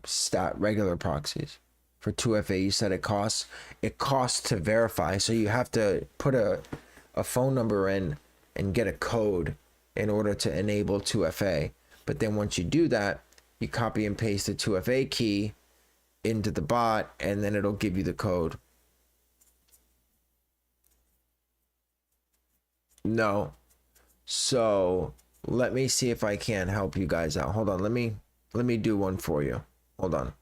stat regular proxies. For 2FA, you said it costs to verify. So you have to put a phone number in and get a code in order to enable 2FA. But then once you do that, you copy and paste the 2FA key into the bot, and then it'll give you the code. No. So let me see if I can help you guys out. Hold on. Let me do one for you. Hold on.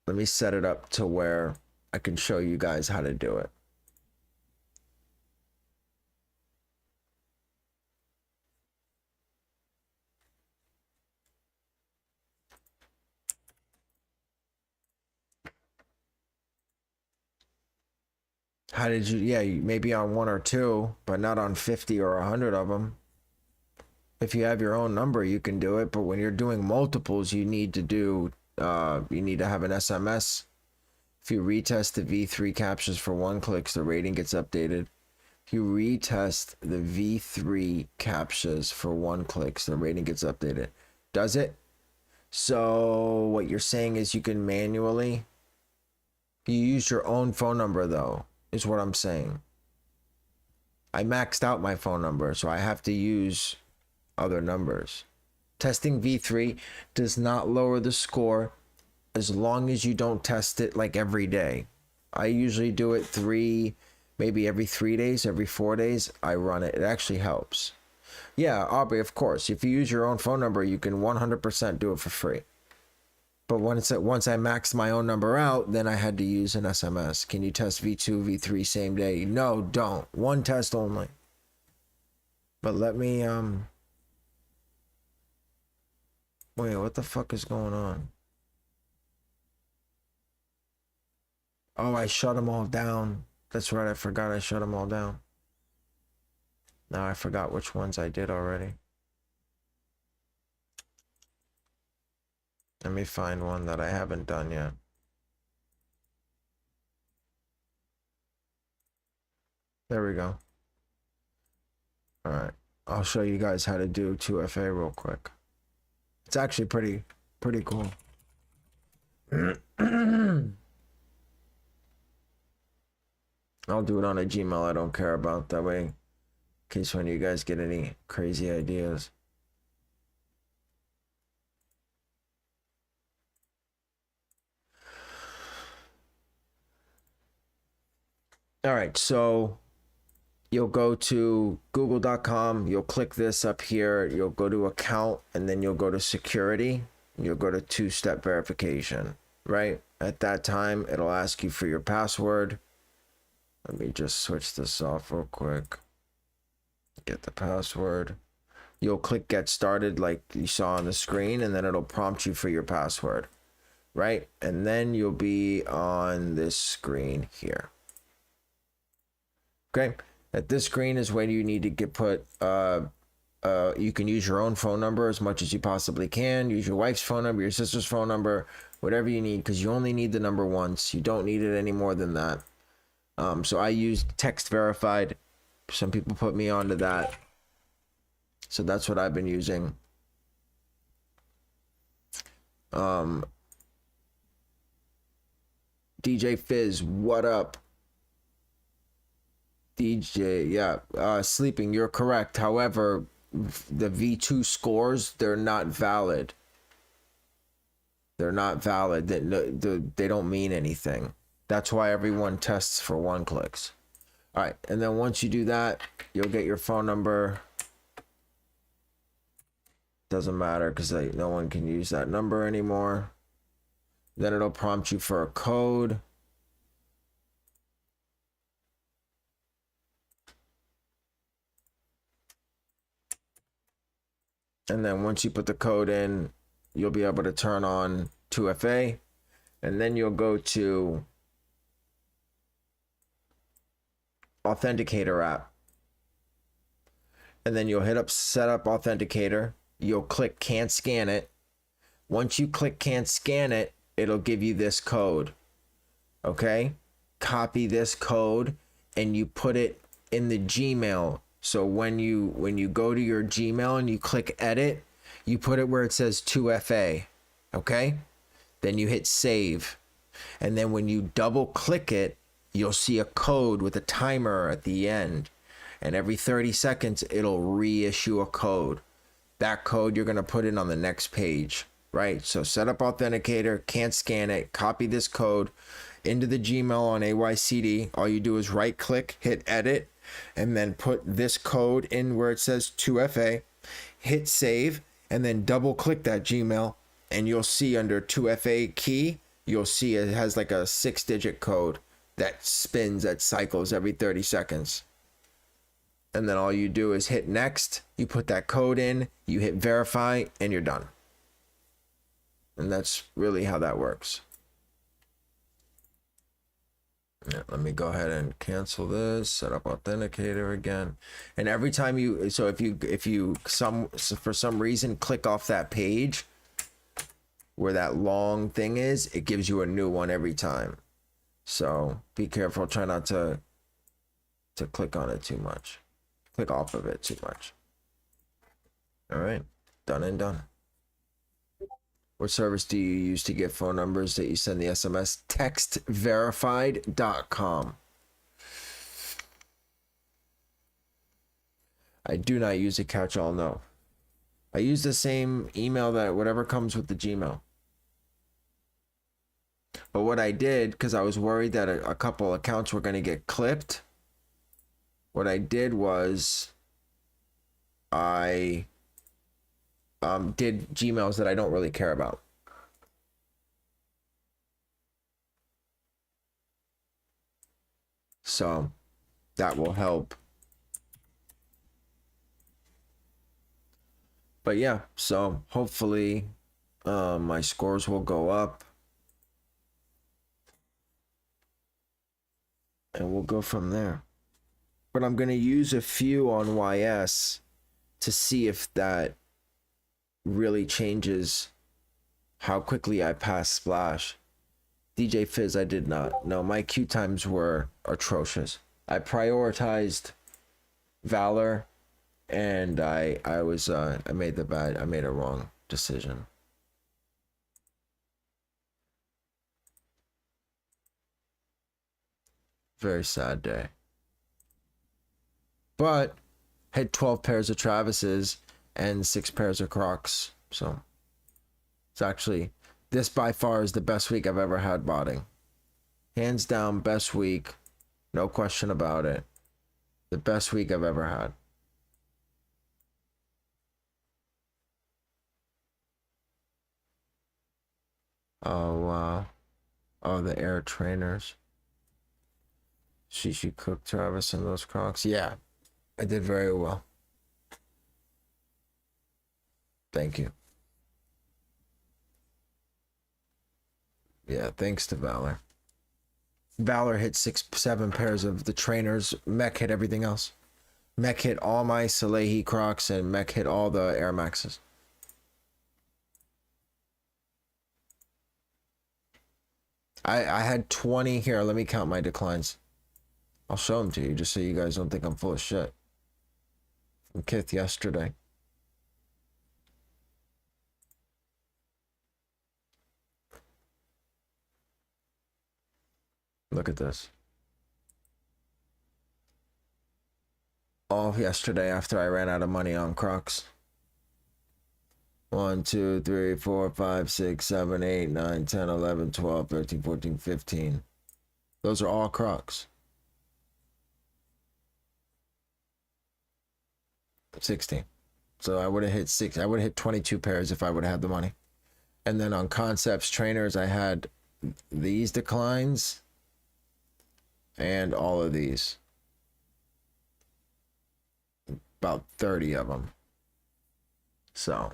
Let me set it up to where I can show you guys how to do it. How did you, yeah, maybe on 1 or 2, but not on 50 or 100 of them. If you have your own number, you can do it. But when you're doing multiples, you need to do, you need to have an SMS. If you retest the V3 captchas for 1 clicks, the rating gets updated. If you retest the V3 captchas for 1 clicks, the rating gets updated. Does it? So what you're saying is you can manually, you use your own phone number though, is what I'm saying. I maxed out my phone number, so I have to use other numbers. Testing V3 does not lower the score as long as you don't test it like every day. I usually do it maybe every 3 days, every 4 days, I run it. It actually helps. Yeah, Aubrey, of course. If you use your own phone number, you can 100% do it for free. But once I maxed my own number out, then I had to use an SMS. Can you test V2, V3 same day? No, don't. 1 test only. But let me, wait, what the fuck is going on? Oh, I shut them all down. That's right, I forgot I shut them all down. Now I forgot which ones I did already. Let me find one that I haven't done yet. There we go. All right, I'll show you guys how to do 2FA real quick. It's actually pretty cool. I'll do it on a Gmail I don't care about, that way in case when you guys get any crazy ideas. All right, so you'll go to google.com, you'll click this up here, you'll go to account, and then you'll go to security, and you'll go to two-step verification, right? At that time, it'll ask you for your password. Let me just switch this off real quick. Get the password. You'll click get started like you saw on the screen, and then it'll prompt you for your password, right? And then you'll be on this screen here. Okay, at this screen is where you need to get put, you can use your own phone number as much as you possibly can. Use your wife's phone number, your sister's phone number, whatever you need, because you only need the number once. You don't need it any more than that. So I used text verified. Some people put me onto that. So that's what I've been using. DJ Fizz, what up? DJ, yeah, sleeping, you're correct. However, the V2 scores, they're not valid. They're not valid. They don't mean anything. That's why everyone tests for 1 clicks. All right, and then once you do that, you'll get your phone number. Doesn't matter because no one can use that number anymore. Then it'll prompt you for a code. And then once you put the code in, you'll be able to turn on 2FA. And then you'll go to Authenticator app. And then you'll hit up Setup Authenticator. You'll click Can't Scan It. Once you click Can't Scan It, it'll give you this code. Okay? Copy this code and you put it in the Gmail. So when you go to your Gmail and you click edit, you put it where it says 2FA, okay? Then you hit save. And then when you double click it, you'll see a code with a timer at the end. And every 30 seconds, it'll reissue a code. That code you're gonna put in on the next page, right? So set up Authenticator, can't scan it, copy this code into the Gmail on AYCD. All you do is right click, hit edit, and then put this code in where it says 2FA, hit save, and then double click that Gmail, and you'll see under 2FA key, you'll see it has like a 6-digit code that spins, that cycles every 30 seconds. And then all you do is hit next, you put that code in, you hit verify, and you're done. And that's really how that works. Yeah, let me go ahead and cancel this, set up Authenticator again. And every time you, so if you for some reason click off that page where that long thing is, it gives you a new one every time. So be careful, try not to click on it too much. Click off of it too much. All right, done and done. What service do you use to get phone numbers that you send the SMS? Textverified.com. I do not use a catch-all, no. I use the same email that whatever comes with the Gmail. But what I did, because I was worried that a couple accounts were going to get clipped, what I did was I did Gmails that I don't really care about. So that will help. But yeah, so hopefully my scores will go up. And we'll go from there. But I'm going to use a few on YS to see if that really changes how quickly I pass Splash. DJ Fizz, I did not. No, my queue times were atrocious. I prioritized Valor, and I made a wrong decision. Very sad day. But hit 12 pairs of Travis's and 6 pairs of Crocs. So it's actually, this by far is the best week I've ever had botting. Hands down, best week. No question about it. The best week I've ever had. Oh, wow. Oh, the Air Trainers. She cooked Travis and those Crocs. Yeah, I did very well. Thank you. Yeah, thanks to Valor. Valor hit 6-7 pairs of the trainers. Mech hit everything else. Mech hit all my Salehi Crocs and Mech hit all the Air Maxes. I had 20 here. Let me count my declines. I'll show them to you just so you guys don't think I'm full of shit. From Kith yesterday. Look at this. All yesterday after I ran out of money on Crocs. 1, 2, 3, 4, 5, 6, 7, 8, 9, 10, 11, 12, 13, 14, 15. Those are all Crocs. 16. So I would have hit 6. I would have hit 22 pairs if I would have had the money. And then on Concepts Trainers, I had these declines and all of these. About 30 of them. So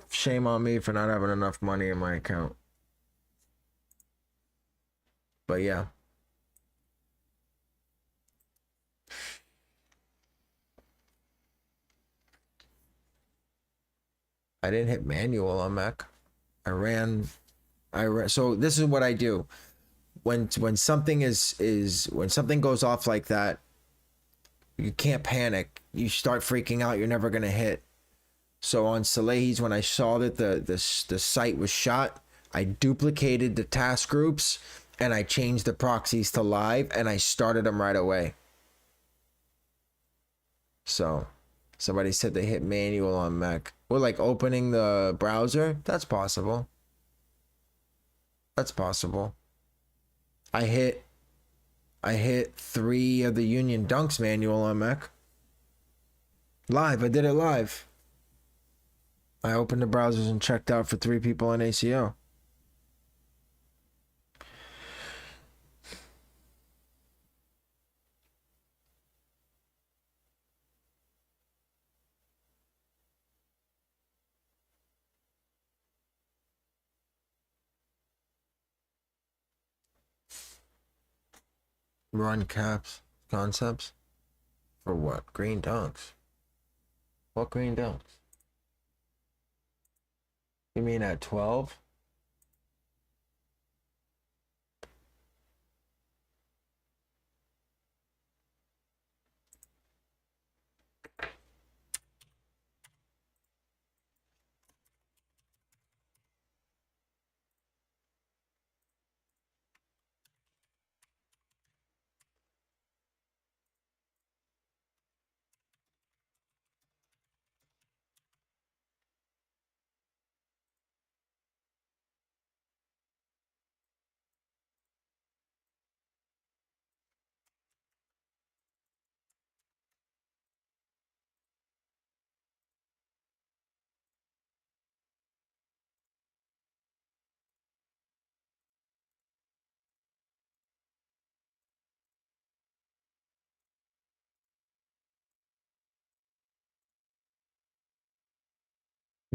shame on me for not having enough money in my account. But yeah. I didn't hit manual on Mac. I ran. So this is what I do. When something when something goes off like that, you can't panic. You start freaking out. You're never gonna hit. So on Salehi's, when I saw that the site was shot, I duplicated the task groups and I changed the proxies to live and I started them right away. So somebody said they hit manual on Mac. Or like opening the browser. That's possible. That's possible. I hit 3 of the Union Dunks manual on Mac. Live. I did it live. I opened the browsers and checked out for 3 people in ACO. Run caps concepts for what? Green dunks. What green dunks? You mean at 12?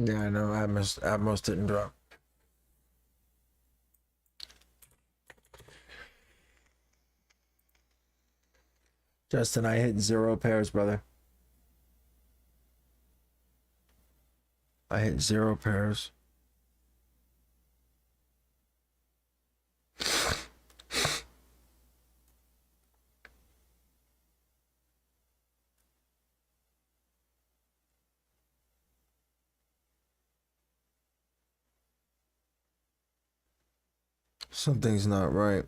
Yeah, I know. Atmos didn't drop. Justin, I hit 0 pairs, brother. I hit 0 pairs. Something's not right.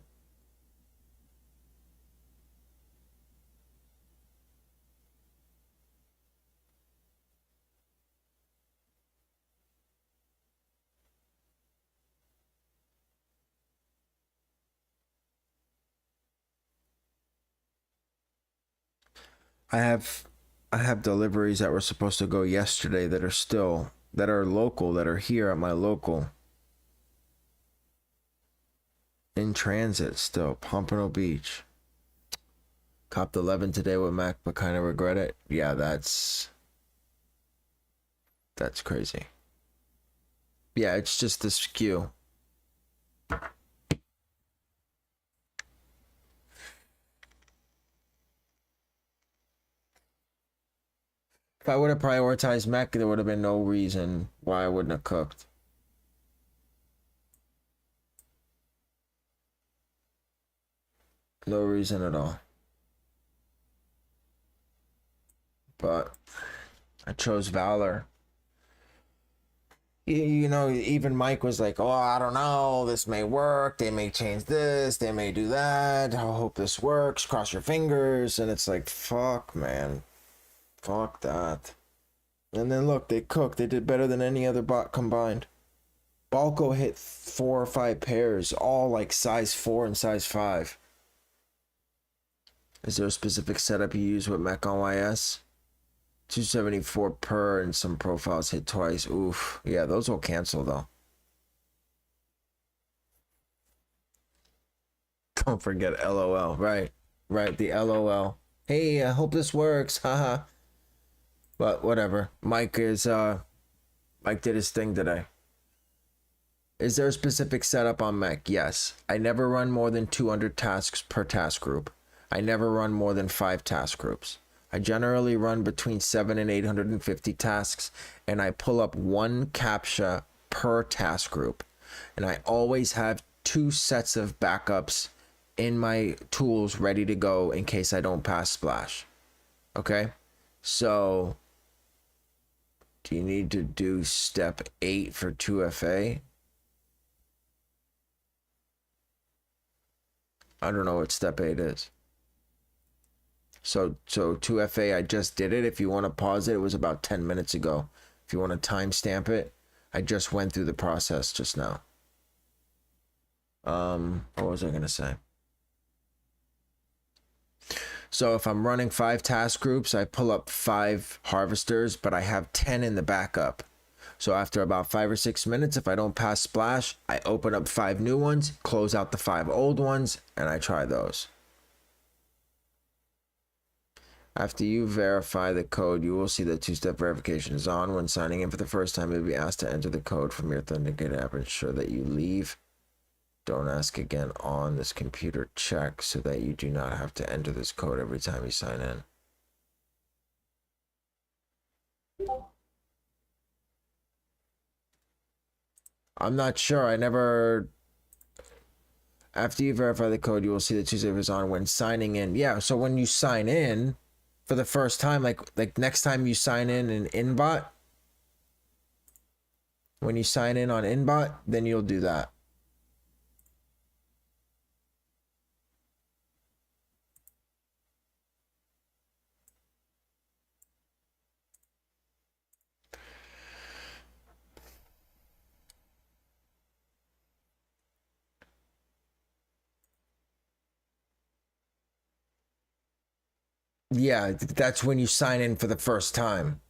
I have deliveries that were supposed to go yesterday that are local, that are here at my local, in transit still. Pompano Beach. Copped 11 today with Mac, but kind of regret it. Yeah, that's crazy. Yeah, it's just the skew. If I would have prioritized Mac, there would have been no reason why I wouldn't have cooked. No reason at all. But I chose Valor. You know, even Mike was like, oh, I don't know, this may work, they may change this, they may do that, I hope this works, cross your fingers. And it's like, fuck, man, fuck that. And then look, they cooked. They did better than any other bot combined. Balco hit 4 or 5 pairs, all like size 4 and size 5. Is there a specific setup you use with Mech on YS? 274 per, and some profiles hit twice. Oof. Yeah, those will cancel though. Don't forget LOL. Right. The LOL. Hey, I hope this works. Haha. But whatever. Mike did his thing today. Is there a specific setup on Mech? Yes. I never run more than 200 tasks per task group. I never run more than 5 task groups. I generally run between 7 and 850 tasks, and I pull up 1 CAPTCHA per task group. And I always have 2 sets of backups in my tools ready to go in case I don't pass splash. Okay? So, do you need to do step 8 for 2FA? I don't know what step 8 is. So 2FA, I just did it. If you want to pause it, it was about 10 minutes ago. If you want to timestamp it, I just went through the process just now. What was I going to say? So if I'm running 5 task groups, I pull up 5 harvesters, but I have 10 in the backup. So after about 5 or 6 minutes, if I don't pass splash, I open up 5 new ones, close out the 5 old ones, and I try those. After you verify the code, you will see that 2-step verification is on. When signing in for the first time, you'll be asked to enter the code from your authenticated app. Ensure that you leave. Don't ask again on this computer check so that you do not have to enter this code every time you sign in. I'm not sure. I never... After you verify the code, you will see that 2-step is on when signing in. Yeah, so when you sign in for the first time, like next time you sign in Inbot, when you sign in on Inbot, then you'll do that. Yeah, that's when you sign in for the first time.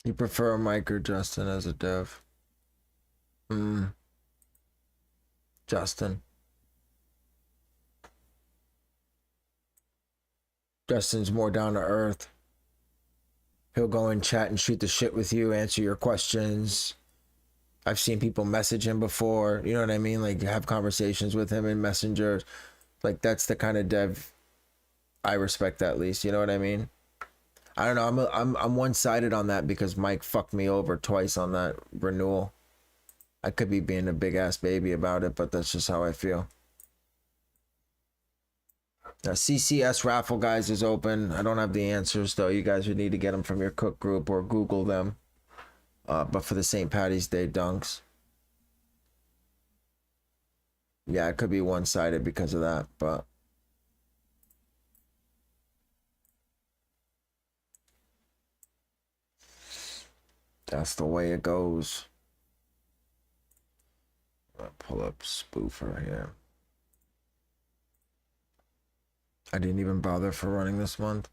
You prefer Mike or Justin as a dev? Justin. Justin's more down to earth. He'll go in chat and shoot the shit with you, answer your questions. I've seen people message him before, you know what I mean? Like have conversations with him in Messenger. Like that's the kind of dev I respect, at least, you know what I mean? I don't know. I'm one-sided on that because Mike fucked me over twice on that renewal. I could be being a big ass baby about it, but that's just how I feel. Now, CCS raffle, guys, is open. I don't have the answers though. You guys would need to get them from your cook group or Google them. But for the St. Patty's Day dunks, yeah, it could be one-sided because of that, but that's the way it goes. I'll pull up Spoofer here. I didn't even bother for running this month.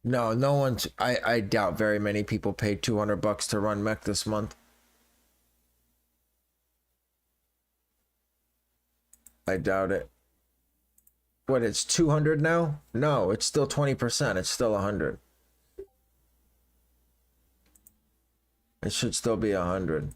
No, no one's. I doubt very many people paid $200 to run mech this month. I doubt it. What, it's 200 now? No, it's still 20%. It's still 100. It should still be 100.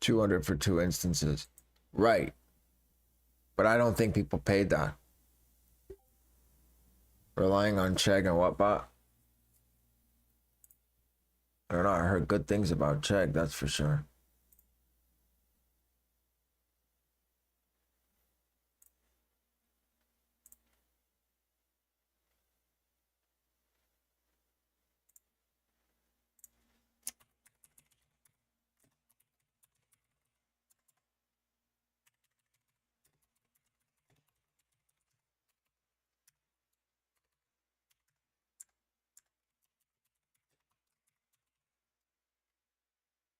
$200 for 2 instances. Right. But I don't think people paid that. Relying on Chegg and what bot? I don't know. I heard good things about Chegg, that's for sure.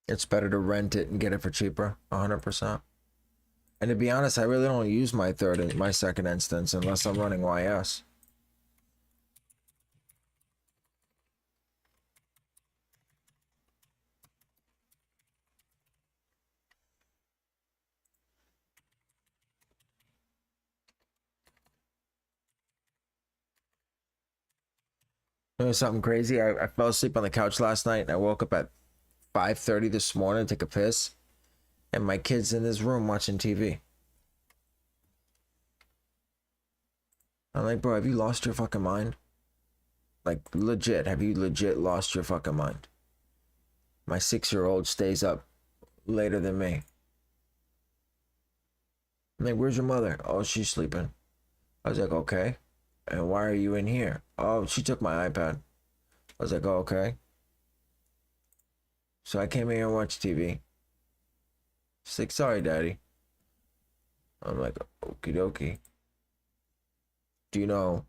It's better to rent it and get it for cheaper, 100%. And to be honest, I really don't use my second instance unless I'm running YS. You know something crazy? I fell asleep on the couch last night and I woke up at 5:30 this morning to take a piss, and my kid's in his room watching TV. I'm like, bro, have you lost your fucking mind? Like, legit, have you legit lost your fucking mind? My 6-year-old stays up later than me. I'm like, where's your mother? Oh, she's sleeping. I was like, okay. And why are you in here? Oh, she took my iPad. I was like, oh, okay. So I came here and watched TV. She's like, sorry, daddy. I'm like, okie dokie. Do you know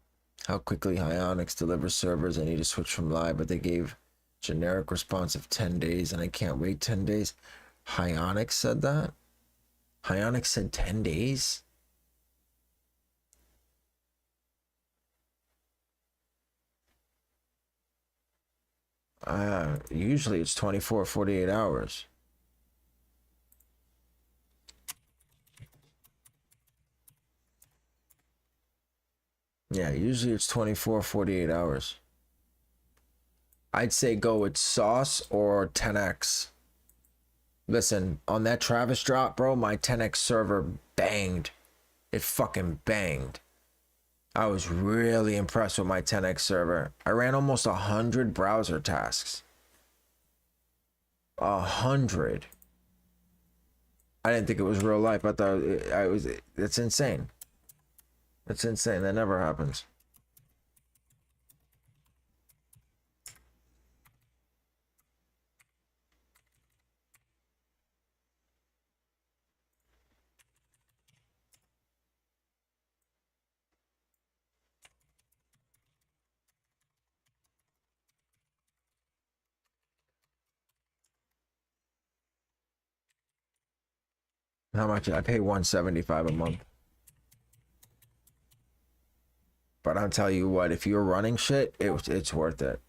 how quickly Hyonix delivers servers? I need to switch from live, but they gave generic response of 10 days and I can't wait 10 days. Hyonix said that? Hyonix said 10 days? Usually it's 24, 48 hours. Yeah, usually it's 24, 48 hours. I'd say go with Sauce or 10x. Listen, on that Travis drop, bro, my 10x server banged. It fucking banged. I was really impressed with my 10x server. I ran almost 100 browser tasks. 100. I didn't think it was real life. I thought I was. It's insane. It's insane. That never happens. How much? I pay $175 a month. But I'll tell you what, if you're running shit, it's worth it.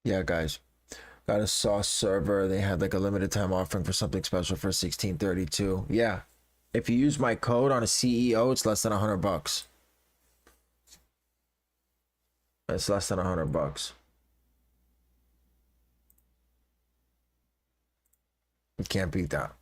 Yeah, guys. Got a sauce server. They had like a limited time offering for something special for 1632. Yeah. If you use my code on a CEO, it's less than $100. It's less than $100. You can't beat that.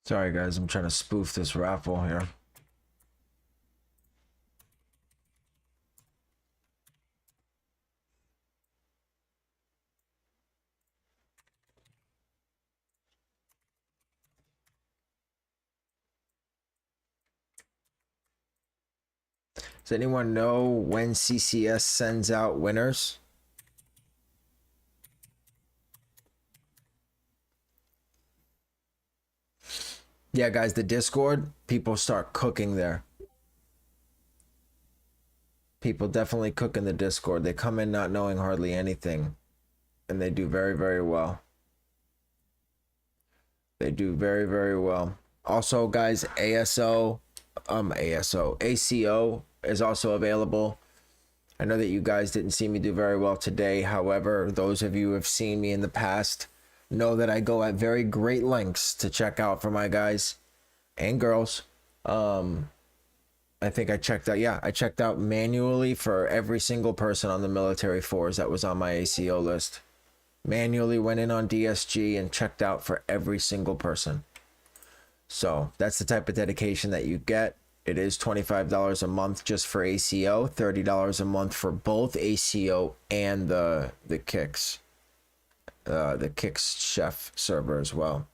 Sorry, guys. I'm trying to spoof this raffle here. Does anyone know when CCS sends out winners? Yeah, guys, the Discord, people start cooking there. People definitely cook in the Discord. They come in not knowing hardly anything, and they do very, very well. They do very, very well. Also, guys, ACO is also available. I know that you guys didn't see me do very well today. However, those of you who have seen me in the past know that I go at very great lengths to check out for my guys and girls. I think I checked out, yeah, I checked out manually for every single person on the military fours that was on my ACO list. Manually went in on DSG and checked out for every single person. So that's the type of dedication that you get. It is $25 a month just for ACO, $30 a month for both ACO and the Kickz, the Kickz chef server as well.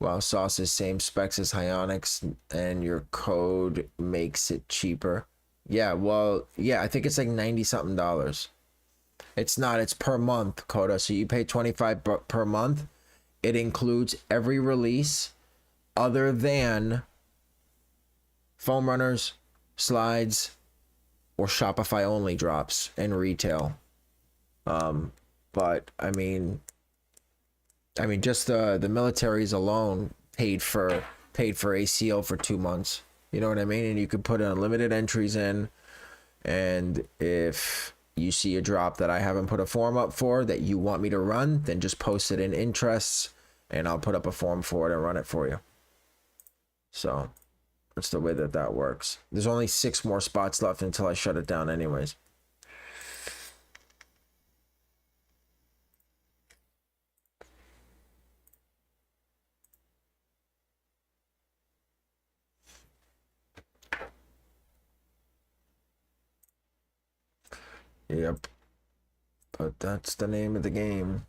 Wow, sauce is same specs as Hyonix, and your code makes it cheaper. Yeah, well, yeah, I think it's like 90 something dollars. It's not, it's per month, Coda. So you pay 25 per month. It includes every release other than foam runners, slides, or Shopify only drops and retail. But I mean just the militaries alone paid for ACO for 2 months. You know what I mean? And you could put unlimited entries in, and if you see a drop that I haven't put a form up for that you want me to run, then just post it in interests and I'll put up a form for it and run it for you. So that's the way that works. There's only 6 more spots left until I shut it down anyways. Yep. But that's the name of the game.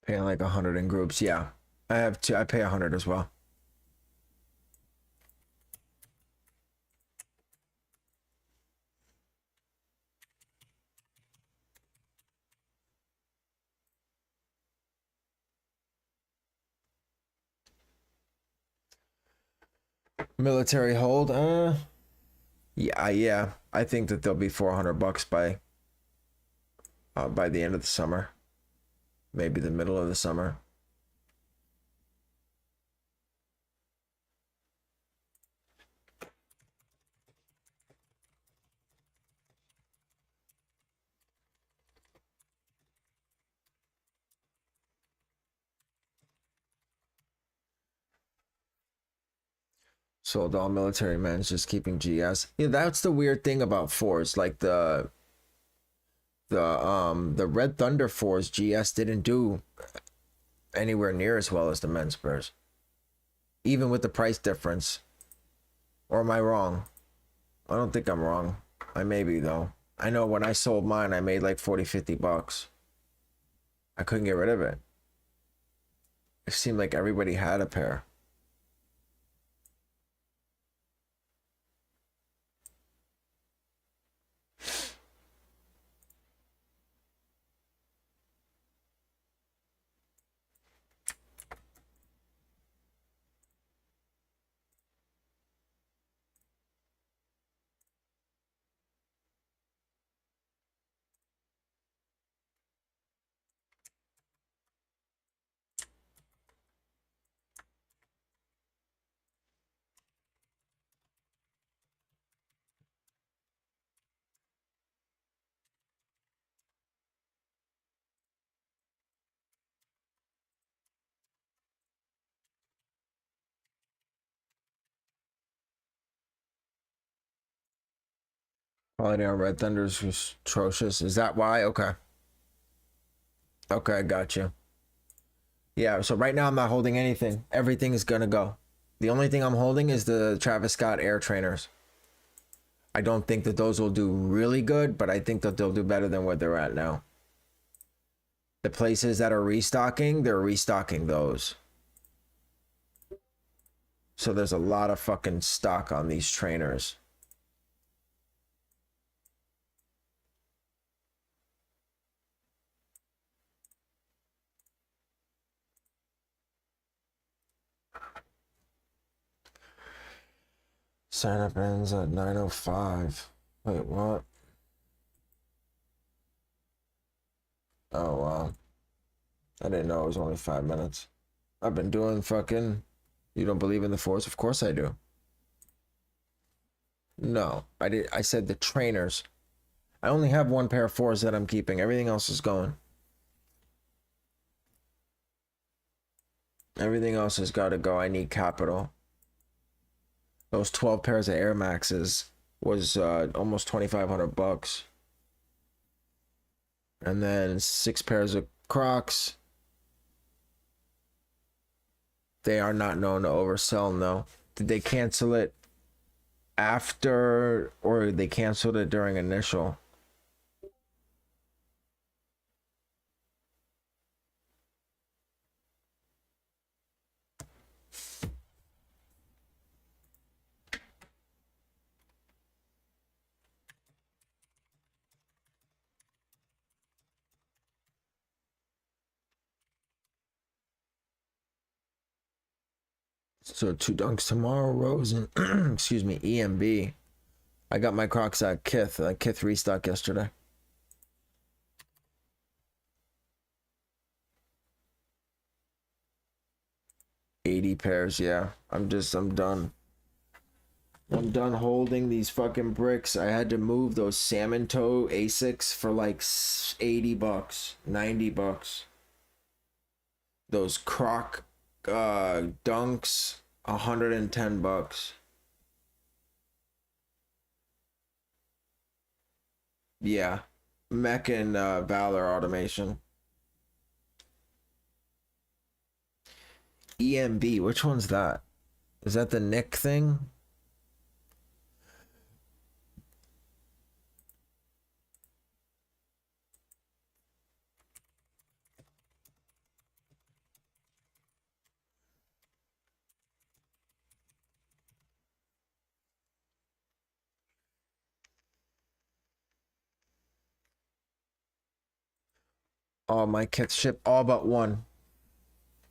Paying like 100 in groups. Yeah. I have to. I pay 100 as well. Military hold. Yeah. I think that they'll be $400 by the end of the summer. Maybe the middle of the summer. Sold all military men's, just keeping GS. Yeah, that's the weird thing about fours. Like the Red Thunder fours, GS didn't do anywhere near as well as the men's pairs. Even with the price difference. Or am I wrong? I don't think I'm wrong. I may be though. I know when I sold mine, I made like 40, 50 bucks. I couldn't get rid of it. It seemed like everybody had a pair. Quality on Red Thunder's was atrocious. Is that why? Okay. Okay, got you. Yeah, so right now I'm not holding anything. Everything is gonna go. The only thing I'm holding is the Travis Scott Air Trainers. I don't think that those will do really good, but I think that they'll do better than where they're at now. The places that are restocking, they're restocking those. So there's a lot of fucking stock on these trainers. Sign up ends at 9:05. Wait, what? Oh, wow. I didn't know it was only 5 minutes. I've been doing fucking... You don't believe in the force? Of course I do. No, I did. I said the trainers. I only have one pair of fours that I'm keeping. Everything else is going. Everything else has got to go. I need capital. Those 12 pairs of Air Maxes was almost 2,500 bucks. And then 6 pairs of Crocs. They are not known to oversell, no. Did they cancel it after, or they canceled it during initial? So 2 dunks tomorrow, Rose, and excuse me, EMB. I got my Crocs at Kith. Kith restock yesterday. $80 pairs, yeah. I'm done. I'm done holding these fucking Brickz. I had to move those salmon toe Asics for like 80 bucks, 90 bucks. Those Croc Dunks, 110 bucks. Yeah. Mech and Valor automation. EMB, which one's that? Is that the Nick thing? All my kits ship, all but one.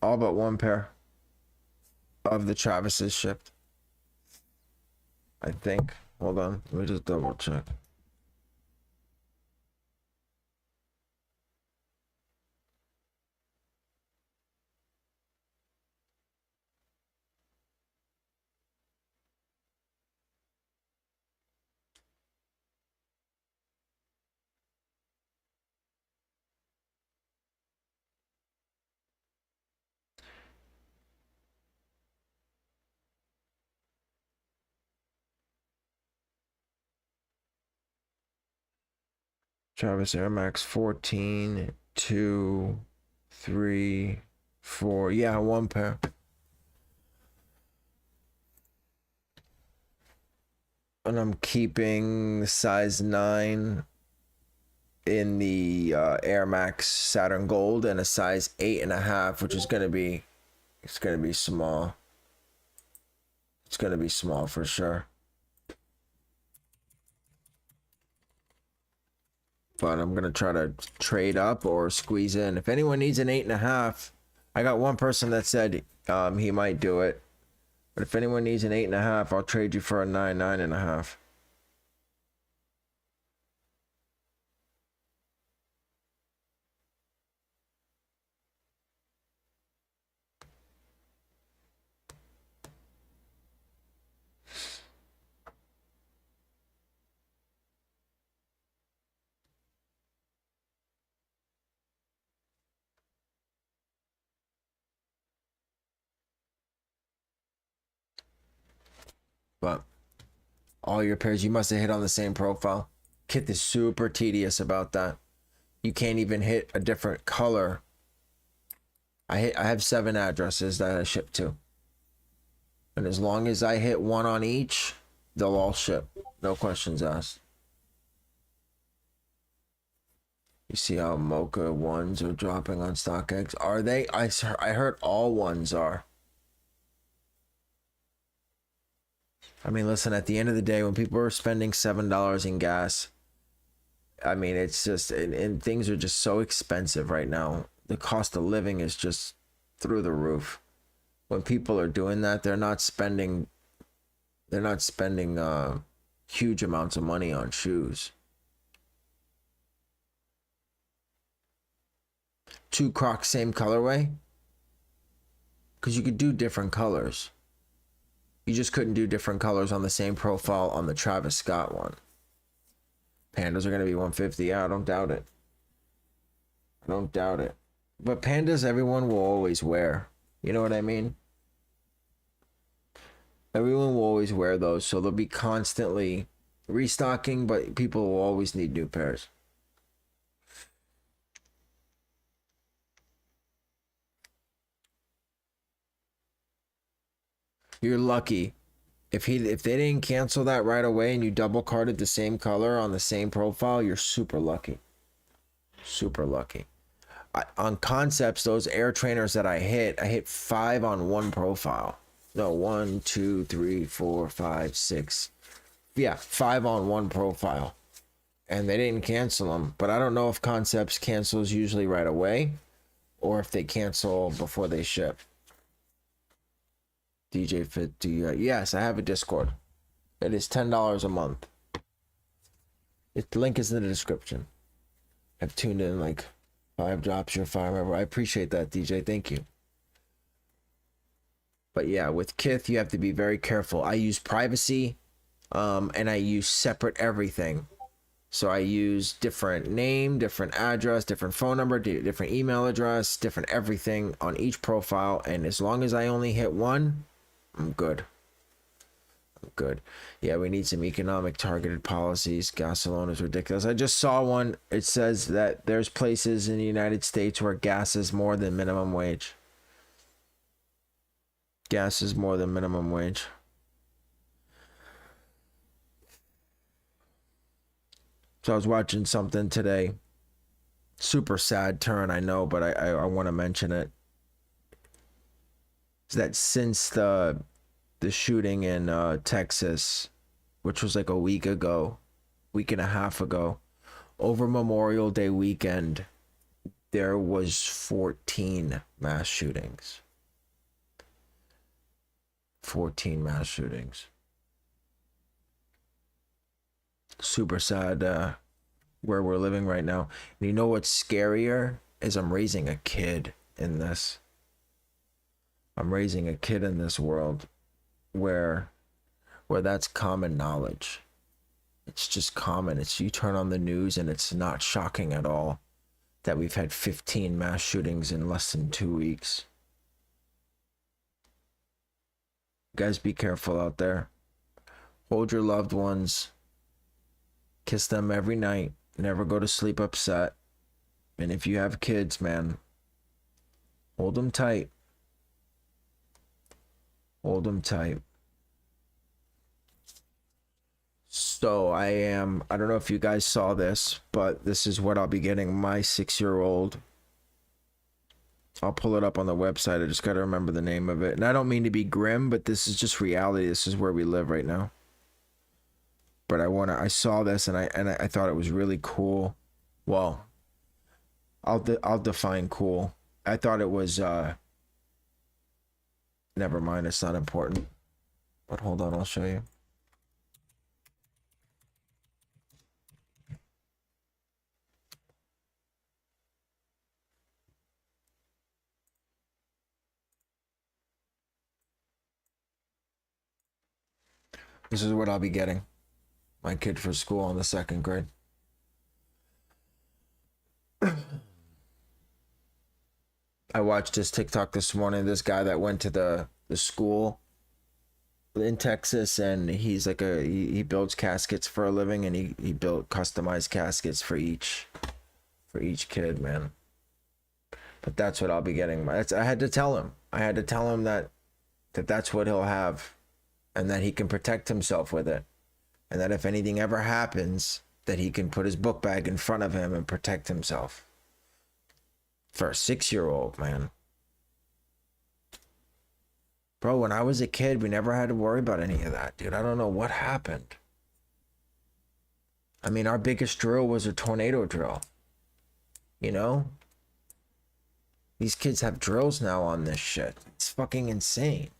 All but one pair of the Travises shipped. I think. Hold on. Let me just double check. Travis Air Max 14, 2, 3, 4. Yeah, one pair. And I'm keeping size 9 in the Air Max Saturn Gold, and a size 8.5, which is gonna be, it's gonna be small. It's gonna be small for sure. But I'm gonna try to trade up or squeeze in. If anyone needs an 8.5, I got one person that said he might do it. But if anyone needs an 8.5, I'll trade you for a 9, 9.5. But all your pairs, you must have hit on the same profile. Kith is super tedious about that. You can't even hit a different color. I have 7 addresses that I ship to. And as long as I hit one on each, they'll all ship. No questions asked. You see how Mocha ones are dropping on StockX? Are they? I heard all ones are. I mean, listen, at the end of the day, when people are spending $7 in gas, I mean, it's just, and things are just so expensive right now. The cost of living is just through the roof. When people are doing that, they're not spending huge amounts of money on shoes. 2 Crocs, same colorway? Because you could do different colors. You just couldn't do different colors on the same profile on the Travis Scott one. Pandas are going to be 150. Yeah, I don't doubt it. I don't doubt it. But pandas, everyone will always wear. You know what I mean? Everyone will always wear those, so they'll be constantly restocking, but people will always need new pairs. You're lucky. If they didn't cancel that right away and you double carded the same color on the same profile, you're super lucky. Super lucky. On concepts, those air trainers that I hit 5 on one profile. No, 1, 2, 3, 4, 5, 6. Yeah, 5 on one profile. And they didn't cancel them. But I don't know if concepts cancels usually right away or if they cancel before they ship. DJ Fit, yes, I have a Discord. It is $10 a month. The link is in the description. I've tuned in like 5 drops your fire. I appreciate that, DJ. Thank you. But yeah, with Kith, you have to be very careful. I use privacy, and I use separate everything. So I use different name, different address, different phone number, different email address, different everything on each profile. And as long as I only hit one, I'm good. I'm good. Yeah, we need some economic targeted policies. Gas alone is ridiculous. I just saw one. It says that there's places in the United States where gas is more than minimum wage. Gas is more than minimum wage. So I was watching something today. Super sad turn, I know, but I want to mention it. Is that since the shooting in Texas, which was like a week and a half ago, over Memorial Day weekend, there was 14 mass shootings. 14 mass shootings. Super sad where we're living right now. And you know what's scarier is I'm raising a kid in this. I'm raising a kid in this world where that's common knowledge. It's just common. It's, you turn on the news and it's not shocking at all that we've had 15 mass shootings in less than 2 weeks. Guys, be careful out there. Hold your loved ones. Kiss them every night. Never go to sleep upset. And if you have kids, man, hold them tight. Hold them tight. So I don't know if you guys saw this, but this is what I'll be getting my 6-year-old. I'll pull it up on the website. I just got to remember the name of it. And I don't mean to be grim, but this is just reality. This is where we live right now. But I saw this and I thought it was really cool. Well, I'll define cool. I thought it was never mind, it's not important. But hold on, I'll show you. This is what I'll be getting my kid for school in the 2nd grade. I watched this TikTok this morning. This guy that went to the school in Texas, and he's like he builds caskets for a living, and he built customized caskets for each kid, man. But that's what I'll be getting. I had to tell him. That's what he'll have, and that he can protect himself with it, and that if anything ever happens, that he can put his book bag in front of him and protect himself. For a 6-year-old, man. Bro, when I was a kid, we never had to worry about any of that, dude. I don't know what happened. I mean, our biggest drill was a tornado drill. You know? These kids have drills now on this shit. It's fucking insane.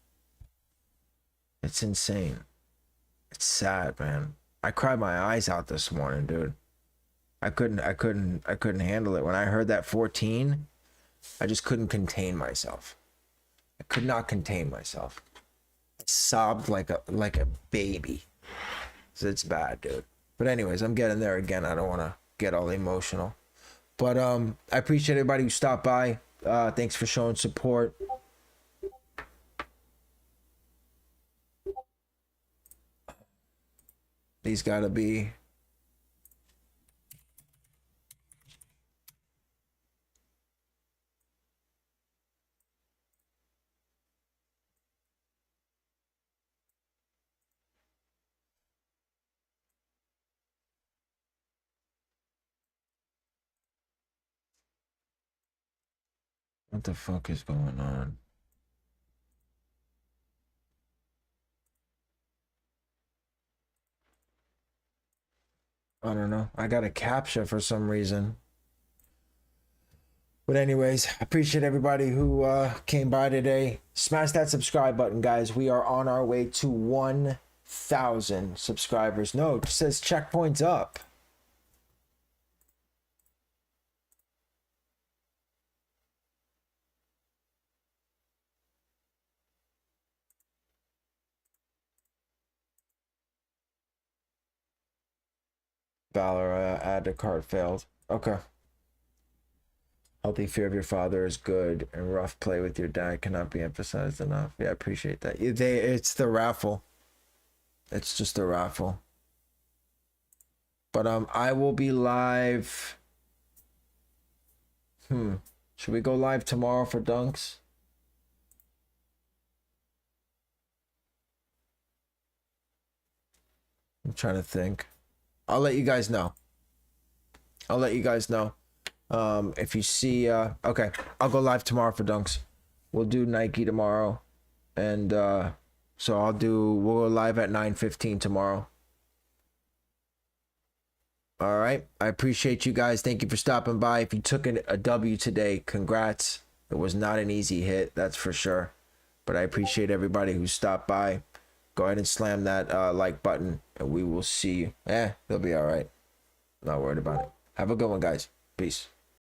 It's insane. It's sad, man. I cried my eyes out this morning, dude. I couldn't handle it. When I heard that 14, I just couldn't contain myself. I could not contain myself. I sobbed like a baby. So it's bad, dude. But anyways, I'm getting there again. I don't want to get all emotional. But I appreciate everybody who stopped by. Thanks for showing support. These gotta be... What the fuck is going on? I don't know. I got a captcha for some reason. But anyways, I appreciate everybody who came by today. Smash that subscribe button, guys. We are on our way to 1,000 subscribers. No, it says checkpoints up. Valor, add to cart failed. Okay. Healthy fear of your father is good, and rough play with your dad cannot be emphasized enough. Yeah, I appreciate that. It's the raffle. It's just a raffle. But I will be live. Should we go live tomorrow for dunks? I'm trying to think. I'll let you guys know. If you see okay, I'll go live tomorrow for dunks. We'll do Nike tomorrow, and so we'll go live at 9:15 tomorrow. All right, I appreciate you guys. Thank you for stopping by. If you took a W today, congrats. It was not an easy hit, that's for sure, but I appreciate everybody who stopped by. Go ahead and slam that like button, and we will see you. They'll be all right. Not worried about it. Have a good one, guys. Peace.